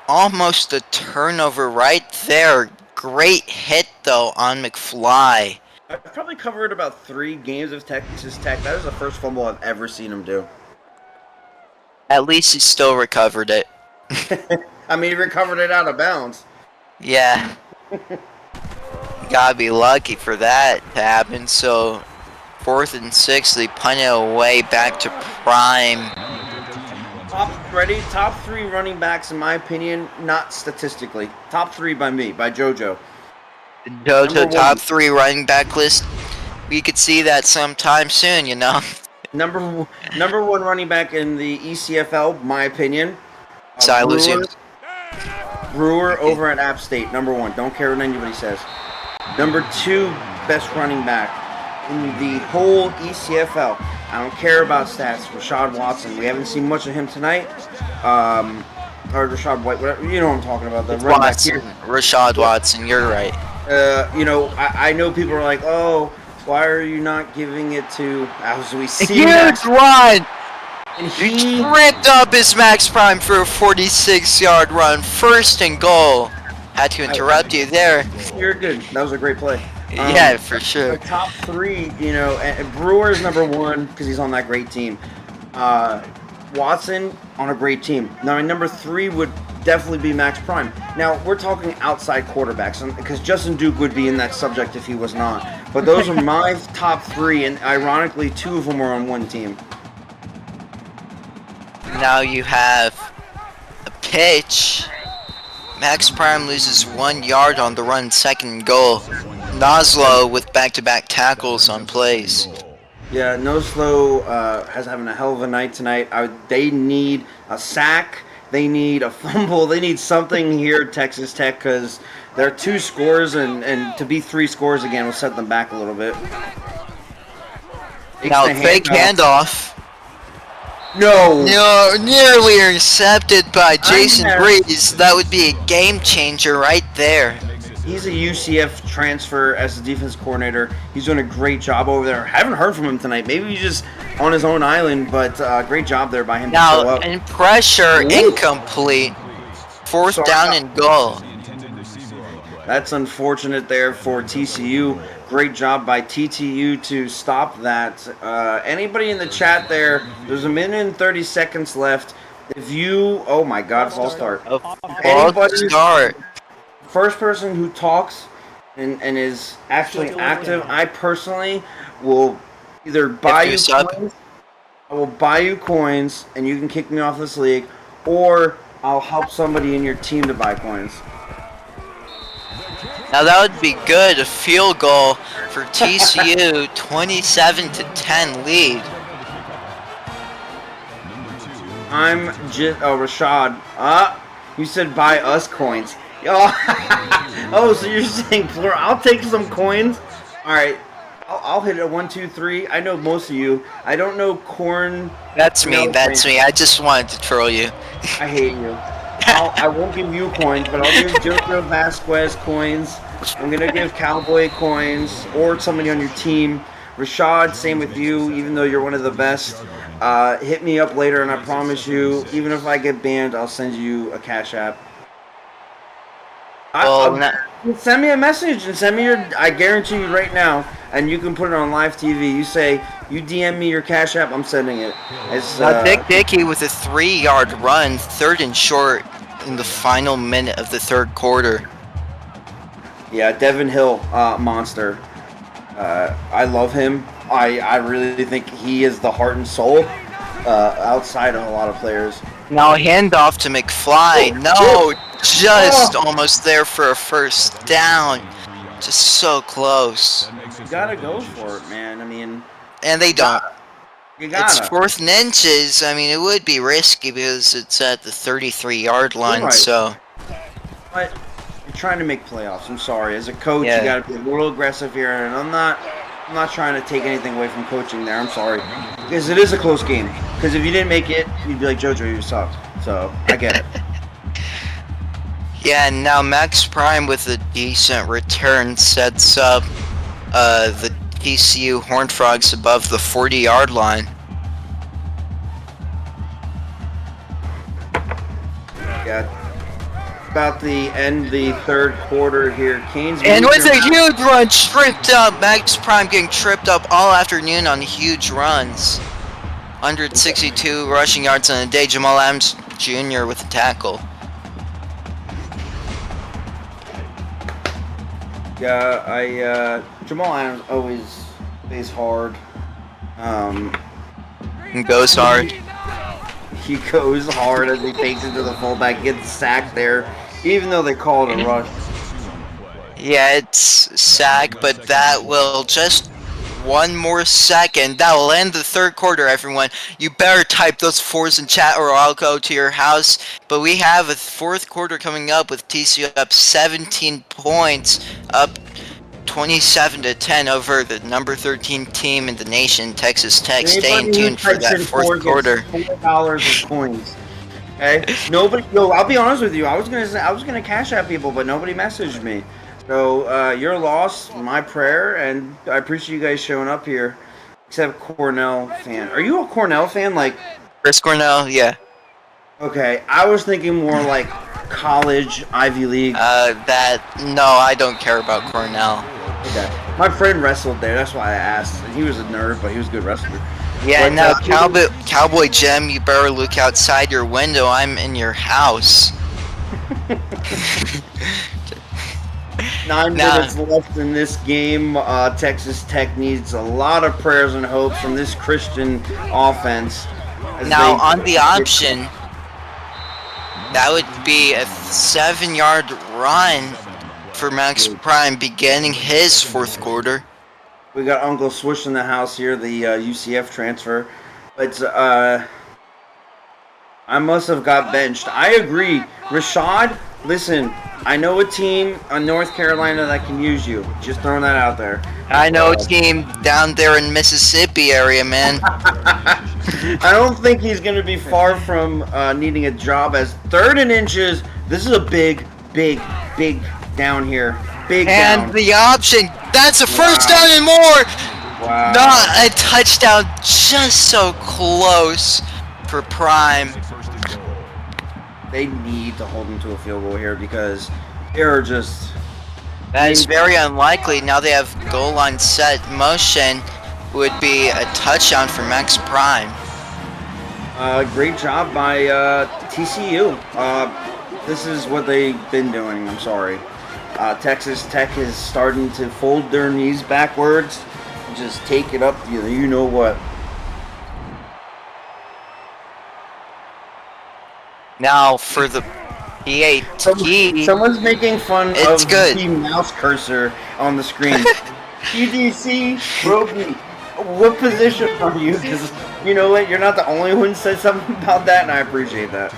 Speaker 2: Almost a turnover right there. Great hit, though, on McFly.
Speaker 3: I've probably covered about 3 games of Texas Tech. That was the first fumble I've ever seen him do.
Speaker 2: At least he still recovered it.
Speaker 3: I mean, he recovered it out of bounds.
Speaker 2: Yeah. You gotta be lucky for that to happen. So 4th and 6, they punt it away back to Prime.
Speaker 3: Top 3 running backs, in my opinion, not statistically. Top 3 by me, by JoJo.
Speaker 2: JoJo top 3 running back list. We could see that sometime soon, you know.
Speaker 3: Number 1 running back in the ECFL, my opinion. Brewer over at App State, number 1. Don't care what anybody says. Number 2, best running back in the whole ECFL. I don't care about stats. Rashad Watson. We haven't seen much of him tonight. Or Rashad White, whatever. You know what I'm talking about. The running back here.
Speaker 2: Rashad Watson, you're right.
Speaker 3: I know people are like, oh, why are you not giving it to, as we see,
Speaker 2: huge run! And he ripped up his Max Prime for a 46-yard run. 1st and goal. Had to interrupt you there.
Speaker 3: You're good. That was a great play.
Speaker 2: Yeah, for sure.
Speaker 3: The top 3, and Brewer's number 1 because he's on that great team. Watson on a great team. Now, number 3 would definitely be Max Prime. Now, we're talking outside quarterbacks, because Justin Duke would be in that subject if he was not. But those are my top 3, and ironically, 2 of them were on one team.
Speaker 2: Now you have a pitch. Max Prime loses 1 yard on the run, 2nd goal. Noslow with back-to-back tackles on plays.
Speaker 3: Yeah, Noslow has having a hell of a night tonight. They need a sack They need a fumble. They need something here at Texas Tech because they're 2 scores, and to be 3 scores again will set them back a little bit. Takes
Speaker 2: Now,
Speaker 3: the
Speaker 2: fake handoff.
Speaker 3: No.
Speaker 2: No, nearly intercepted by Jason
Speaker 3: never-
Speaker 2: Breeze. That would be a game changer right there.
Speaker 3: He's a UCF transfer as the defense coordinator. He's doing a great job over there. Haven't heard from him tonight. Maybe he's just on his own island, but great job there by him to show
Speaker 2: Now,
Speaker 3: up.
Speaker 2: in pressure,
Speaker 3: Ooh.
Speaker 2: incomplete. Fourth
Speaker 3: Sorry.
Speaker 2: down and goal.
Speaker 3: That's unfortunate there for TCU. Great job by TCU to stop that. Anybody in the chat there, there's 1 minute and 30 seconds left. If you, oh my God, false start.
Speaker 2: A false
Speaker 3: Anybody-
Speaker 2: start.
Speaker 3: First person who talks and is actually active, I personally will either buy you coins, I will buy you coins, and you can kick me off this league, or I'll help somebody in your team to buy coins.
Speaker 2: Now that would be good. A field goal for TCU, 27-10 lead.
Speaker 3: I'm just Rashad. You said buy us coins. Oh, so you're saying plural? I'll take some coins. All right, I'll hit it. 1, 2, 3. I know most of you. I don't know corn.
Speaker 2: That's me. That's me. I just wanted to troll you.
Speaker 3: I hate you. I won't give you coins, but I'll give Joker Vasquez coins. I'm gonna give Cowboy coins or somebody on your team. Rashad, same with you. Even though you're one of the best, hit me up later, and I promise you, even if I get banned, I'll send you a Cash App. Send me a message and send me your. I guarantee you right now, and you can put it on live TV. You say you DM me your Cash App, I'm sending it.
Speaker 2: Dick Dickey with a 3-yard run, 3rd and short in the final minute of the 3rd quarter.
Speaker 3: Yeah, Devin Hill, monster. I love him. I really think he is the heart and soul outside of a lot of players.
Speaker 2: Now handoff to McFly. No, just almost there for a first down. Just so close.
Speaker 3: You gotta go for it, man. I mean,
Speaker 2: and they don't.
Speaker 3: You gotta.
Speaker 2: It's 4th and inches. I mean, it would be risky because it's at the 33-yard line.
Speaker 3: Right.
Speaker 2: So.
Speaker 3: But you're trying to make playoffs. I'm sorry. As a coach,
Speaker 2: Yeah.
Speaker 3: you gotta be a little aggressive here, and I'm not trying to take anything away from coaching there. I'm sorry, because it is a close game. Because if you didn't make it, you'd be like JoJo, you sucked. So I get it.
Speaker 2: Yeah, and now Max Prime with a decent return sets up the TCU Horned Frogs above the 40-yard line.
Speaker 3: Yeah. About the end of the 3rd quarter here. Canes
Speaker 2: And with a huge run, tripped up. Max Prime getting tripped up all afternoon on huge runs. 162 rushing yards on the day. Jamal Adams Jr. with a tackle.
Speaker 3: Yeah, Jamal Adams always plays hard.
Speaker 2: And goes hard.
Speaker 3: He goes hard as he takes it to the fullback, gets sacked there, even though they call it a rush.
Speaker 2: Yeah, it's sack, but that will just one more second. That will end the 3rd quarter, everyone. You better type those 4s in chat or I'll go to your house. But we have a 4th quarter coming up with TCU up 17 points, up 27-10 over the number 13 team in the nation, Texas Tech. Staying tuned for that 4th quarter.
Speaker 3: $4 of coins. Okay. Nobody. Yo, I'll be honest with you. I was gonna cash out people, but nobody messaged me. So your loss, my prayer, and I appreciate you guys showing up here. Except Cornell fan. Are you a Cornell fan? Like
Speaker 2: Chris Cornell, yeah.
Speaker 3: Okay, I was thinking more like college, Ivy League.
Speaker 2: No, I don't care about Cornell.
Speaker 3: Okay. My friend wrestled there, that's why I asked. And he was a nerd, but he was a good wrestler.
Speaker 2: Yeah,
Speaker 3: But,
Speaker 2: now Cowboy Jim, you better look outside your window. I'm in your house.
Speaker 3: 9 minutes left in this game. Texas Tech needs a lot of prayers and hopes from this Christian offense.
Speaker 2: Now, on the option, that would be a 7-yard run for Max Prime beginning his 4th quarter.
Speaker 3: We got Uncle Swish in the house here, the UCF transfer. But I must have got benched. I agree. Rashad, listen, I know a team in North Carolina that can use you. Just throwing that out there.
Speaker 2: I know a team down there in Mississippi area, man.
Speaker 3: I don't think he's going to be far from needing a job as 3rd and inches. This is a big down here. Big
Speaker 2: And
Speaker 3: down.
Speaker 2: the option. That's a first down and more.
Speaker 3: Wow.
Speaker 2: Not a touchdown. Just so close for Prime.
Speaker 3: They need to hold him to a field goal here because they're just...
Speaker 2: That is very unlikely. Now they have goal line set motion. Would be a touchdown for Max Prime.
Speaker 3: Great job by TCU. This is what they've been doing. I'm sorry. Texas Tech is starting to fold their knees backwards. Just take it up. You know what.
Speaker 2: Now for the PAT.
Speaker 3: Someone's making fun
Speaker 2: It's
Speaker 3: of
Speaker 2: good.
Speaker 3: the mouse cursor on the screen. EDC, Roby, what position are you? Because you know what, you're not the only one who said something about that, and I appreciate that.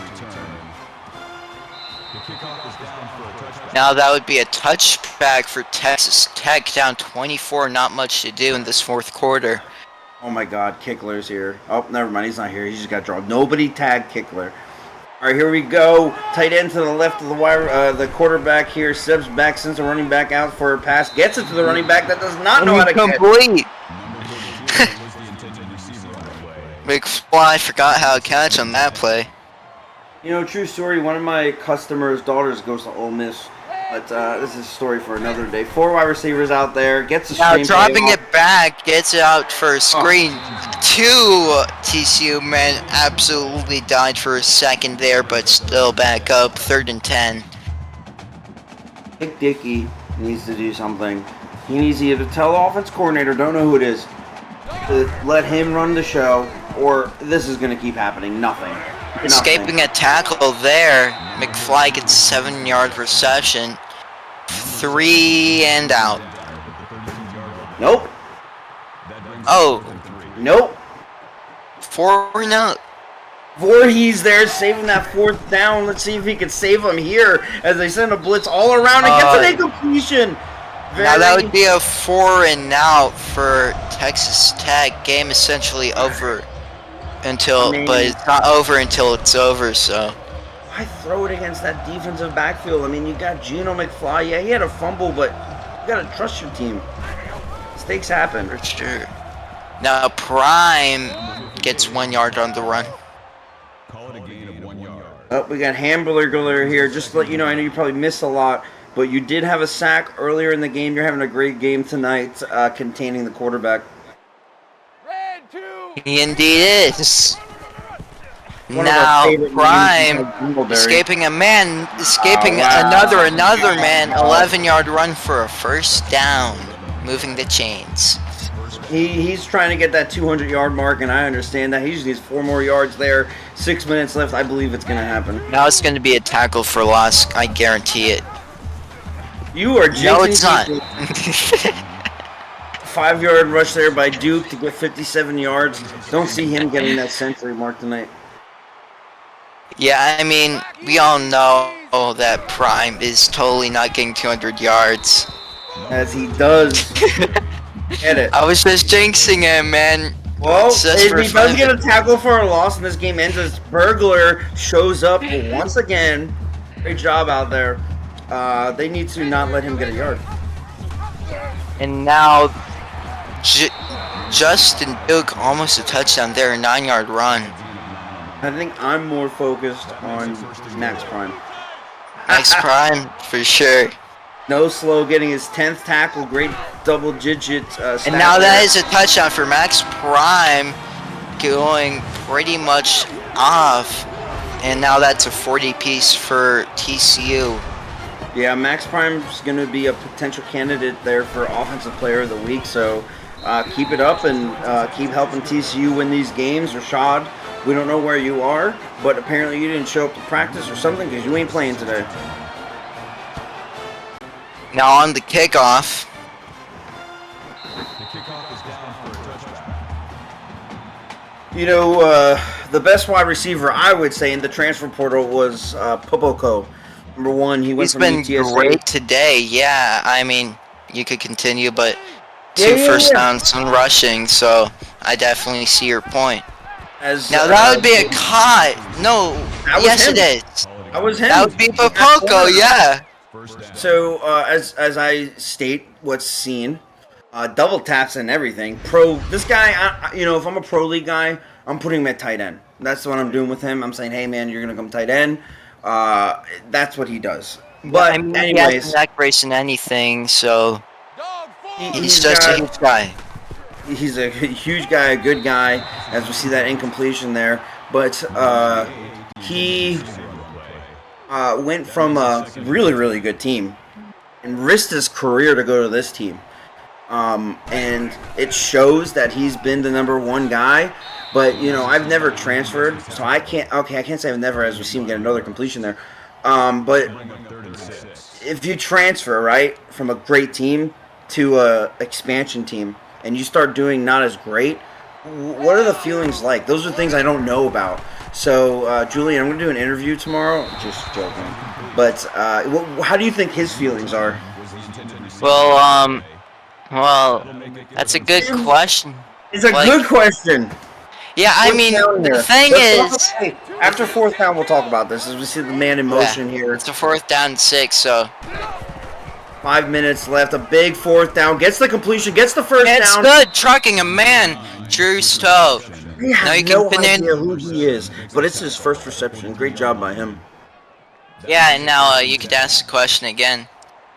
Speaker 2: Now that would be a touchback for Texas Tech, down 24, not much to do in this 4th quarter.
Speaker 3: Oh my God, Kickler's here. Oh, never mind, he's not here. He just got dropped. Nobody tagged Kickler. All right, here we go. Tight end to the left of the wire. The quarterback here steps back, sends a running back out for a pass. Gets it to the running back that does not know how to catch.
Speaker 2: Complete. McFly forgot how to catch on that play.
Speaker 3: You know, true story. One of my customers' daughters goes to Ole Miss. But this is a story for another day. 4 wide receivers out there. Gets the
Speaker 2: Now
Speaker 3: screen
Speaker 2: dropping
Speaker 3: play
Speaker 2: it back, gets it out for a screen. 2 TCU men absolutely died for a second there, but still back up. 3rd and 10.
Speaker 3: Dick Dickey needs to do something. He needs to either tell the offense coordinator, don't know who it is, to let him run the show, or this is going to keep happening. Nothing.
Speaker 2: Escaping a tackle there. McFly gets 7-yard reception. 3 and out.
Speaker 3: Nope.
Speaker 2: Oh.
Speaker 3: Nope.
Speaker 2: 4 and out.
Speaker 3: Voorhees there saving that 4th down. Let's see if he can save him here as they send a blitz all around and gets an incompletion.
Speaker 2: Now that would be a 4 and out for Texas Tech. Game essentially over until, but it's not over until it's over, so.
Speaker 3: Why throw it against that defensive backfield? I mean, you got Geno McFly. Yeah, he had a fumble, but you got to trust your team. Mistakes happen.
Speaker 2: For sure. Now Prime gets 1 yard on the run.
Speaker 1: Call it a gain of 1 yard.
Speaker 3: Oh, we got Hamburger here. Just to let you know, I know you probably missed a lot, but you did have a sack earlier in the game. You're having a great game tonight, containing the quarterback.
Speaker 2: He indeed is.
Speaker 3: One of our
Speaker 2: Now
Speaker 3: favorite
Speaker 2: Prime
Speaker 3: names, Dingleberry.
Speaker 2: escaping a man, escaping
Speaker 3: wow.
Speaker 2: another man. 11-yard run for a 1st down, moving the chains.
Speaker 3: He's trying to get that 200-yard mark, and I understand that. He just needs 4 more yards there. 6 minutes left. I believe it's going to happen.
Speaker 2: Now it's going to be a tackle for loss. I guarantee it.
Speaker 3: You are jinxing
Speaker 2: No, it's not.
Speaker 3: 5-yard rush there by Duke to get 57 yards. Don't see him getting that century mark tonight.
Speaker 2: Yeah, I mean, we all know that Prime is totally not getting 200 yards.
Speaker 3: As he does. Get it.
Speaker 2: I was just jinxing him, man.
Speaker 3: Well,
Speaker 2: It's just
Speaker 3: if
Speaker 2: for
Speaker 3: he does
Speaker 2: fun.
Speaker 3: get a tackle for a loss and this game ends as Burglar shows up once again. Great job out there. They need to not let him get a yard.
Speaker 2: And now Justin Duke almost a touchdown there, a 9-yard run.
Speaker 3: I think I'm more focused on Max Prime.
Speaker 2: Max Prime for sure.
Speaker 3: No slow getting his 10th tackle. Great double-digit stat
Speaker 2: And now
Speaker 3: there.
Speaker 2: that is a touchdown for Max Prime, going pretty much off. And now that's a 40-piece for TCU.
Speaker 3: Yeah, Max Prime's going to be a potential candidate there for Offensive Player of the Week, so keep it up and keep helping TCU win these games. Rashad, we don't know where you are, but apparently you didn't show up to practice or something because you ain't playing today.
Speaker 2: Now on the kickoff.
Speaker 1: The kickoff is down for a touchback.
Speaker 3: The best wide receiver I would say in the transfer portal was Popoko. Number one, he went
Speaker 2: He's
Speaker 3: from
Speaker 2: been
Speaker 3: UTSA.
Speaker 2: great today. Yeah, I mean, you could continue, but
Speaker 3: Yeah,
Speaker 2: two first
Speaker 3: yeah.
Speaker 2: downs and rushing, so I definitely see your point.
Speaker 3: As
Speaker 2: Now that would be a cut. No,
Speaker 3: That was
Speaker 2: yes
Speaker 3: him.
Speaker 2: it is.
Speaker 3: That was him.
Speaker 2: That would be
Speaker 3: That
Speaker 2: Popoko,
Speaker 3: corner.
Speaker 2: yeah.
Speaker 3: So as I state what's seen, double taps and everything. This guy, if I'm a pro league guy, I'm putting him at tight end. That's what I'm doing with him. I'm saying, hey man, you're gonna come tight end. That's what he does. But
Speaker 2: I mean, he
Speaker 3: anyways,
Speaker 2: has neck brace and anything, so he's
Speaker 3: he's
Speaker 2: just a
Speaker 3: got-
Speaker 2: huge guy.
Speaker 3: He's a huge guy, a good guy, as we see that incompletion there. But he went from a really, really good team and risked his career to go to this team. And it shows that he's been the number one guy. But, I've never transferred, so I can't say I've never, as we see him get another completion there. But if you transfer, right, from a great team to a expansion team, and you start doing not as great, what are the feelings like? Those are things I don't know about. So, Julian, I'm going to do an interview tomorrow. Just joking. But how do you think his feelings are?
Speaker 2: Well, that's a good question.
Speaker 3: It's a good question.
Speaker 2: Yeah, I mean, the thing is...
Speaker 3: After fourth down, we'll talk about this, as we see the man in motion here.
Speaker 2: It's a 4th down and 6, so...
Speaker 3: 5 minutes left, a big fourth down, gets the completion, gets the first
Speaker 2: It's
Speaker 3: down.
Speaker 2: good, trucking a man, Drew Stowe.
Speaker 3: I have
Speaker 2: Now you
Speaker 3: no
Speaker 2: can pin
Speaker 3: idea
Speaker 2: in...
Speaker 3: who he is, but it's his first reception. Great job by him.
Speaker 2: Yeah, and now you could ask the question again.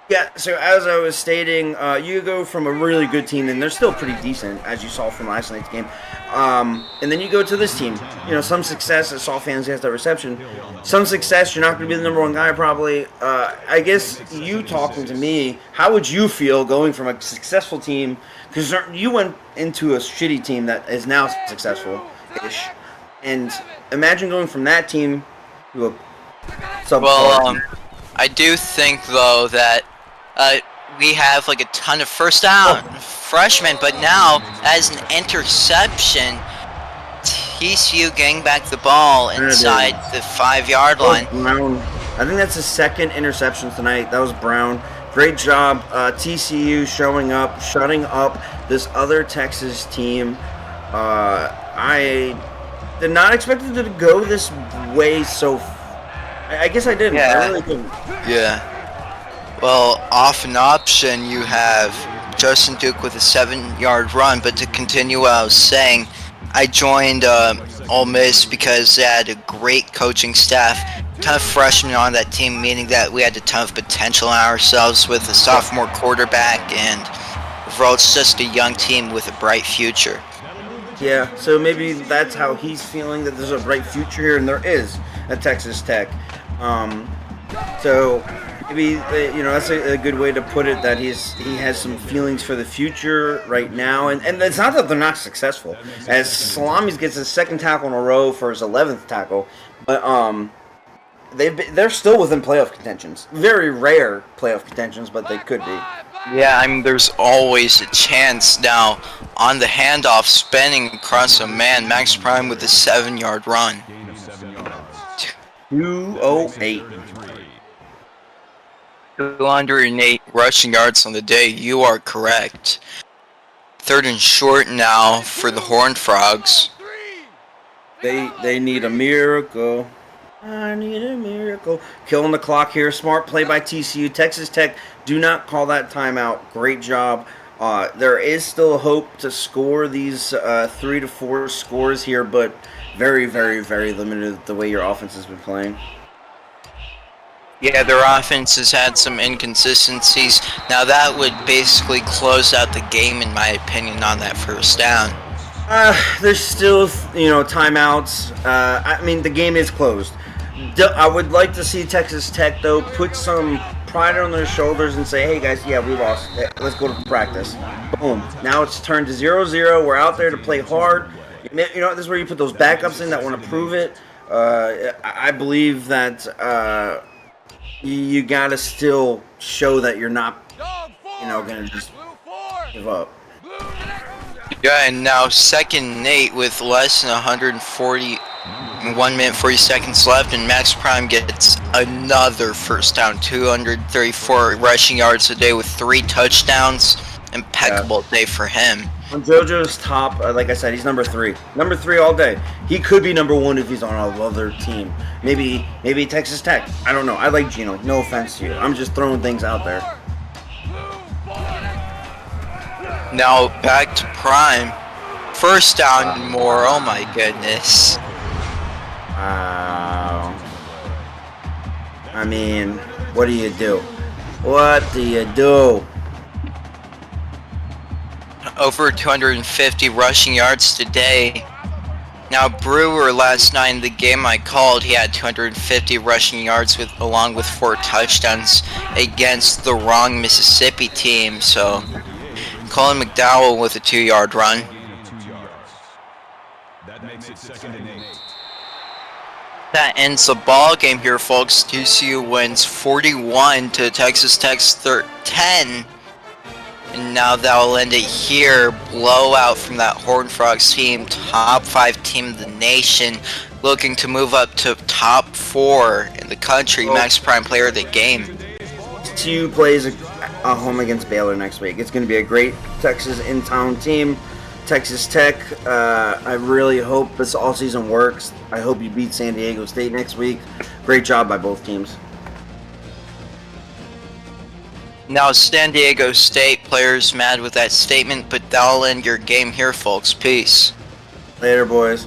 Speaker 3: Yeah, so as I was stating, you go from a really good team, and they're still pretty decent, as you saw from last night's game. And then you go to this team. Some success. I saw fans get that reception. Some success. You're not going to be the number one guy, probably. I guess you talking to me, how would you feel going from a successful team? Because you went into a shitty team that is now successful-ish. And imagine going from that team to a subpar.
Speaker 2: Well, I do think, though, that we have like a ton of first down freshmen, but now as an interception, TCU getting back the ball inside the 5-yard line.
Speaker 3: Brown. I think that's his second interception tonight. That was Brown. Great job, TCU showing up, shutting up this other Texas team. I did not expect it to go this way so. I guess I didn't.
Speaker 2: Yeah.
Speaker 3: I really didn't.
Speaker 2: Yeah. Well, off an option, you have Justin Duke with a 7-yard run. But to continue what I was saying, I joined Ole Miss because they had a great coaching staff, a ton of freshmen on that team, meaning that we had a ton of potential in ourselves with a sophomore quarterback, and overall it's just a young team with a bright future.
Speaker 3: Yeah, so maybe that's how he's feeling, that there's a bright future here, and there is at Texas Tech. So maybe that's a good way to put it, that he has some feelings for the future right now, and it's not that they're not successful, as Salamis gets his second tackle in a row for his 11th tackle, but they're still within playoff contentions. Very rare playoff contentions, but they could be.
Speaker 2: Yeah, I mean, there's always a chance. Now, on the handoff, spinning across a man, Max Prime with a 7-yard run.
Speaker 3: 208.
Speaker 2: 208 rushing yards on the day. You are correct. 3rd and short now for the Horned Frogs.
Speaker 3: They need a miracle. I need a miracle. Killing the clock here. Smart play by TCU. Texas Tech, do not call that timeout. Great job. There is still hope to score these 3 to 4 scores here, but very, very, very limited the way your offense has been playing.
Speaker 2: Yeah, their offense has had some inconsistencies. Now that would basically close out the game, in my opinion, on that first down.
Speaker 3: There's still, timeouts. I mean, the game is closed. I would like to see Texas Tech, though, put some pride on their shoulders and say, hey, guys, yeah, we lost. Let's go to practice. Boom. Now it's turned to 0-0. We're out there to play hard. This is where you put those backups in that want to prove it. I believe that you got to still show that you're not, going to just give up.
Speaker 2: Yeah, and now second and 8 with less than 1 minute 40 seconds left, and Max Prime gets another first down, 234 rushing yards a day with 3 touchdowns. Impeccable day for him.
Speaker 3: When JoJo's top, like I said, he's number 3. Number 3 all day. He could be number 1 if he's on another team. Maybe Texas Tech. I don't know. I like Geno. No offense to you. I'm just throwing things out there.
Speaker 2: Now back to Prime. First down and more. Oh my goodness.
Speaker 3: Wow. I mean, what do you do? What do you do?
Speaker 2: Over 250 rushing yards today. Now Brewer last night in the game I called, he had 250 rushing yards along with 4 touchdowns against the wrong Mississippi team. So Colin McDowell with a 2-yard run.
Speaker 1: That makes it 2nd and 8.
Speaker 2: That ends the ball game here, folks. TCU wins 41 to Texas Tech's 10. And now that'll end it here. Blowout from that Horned Frogs team. Top 5 team in the nation. Looking to move up to top 4 in the country. Max Prime player of the game.
Speaker 3: TCU plays a home against Baylor next week. It's going to be a great Texas in-town team. Texas Tech, I really hope this all season works. I hope you beat San Diego State next week. Great job by both teams.
Speaker 2: Now San Diego State players mad with that statement, but that'll end your game here, folks. Peace.
Speaker 3: Later, boys.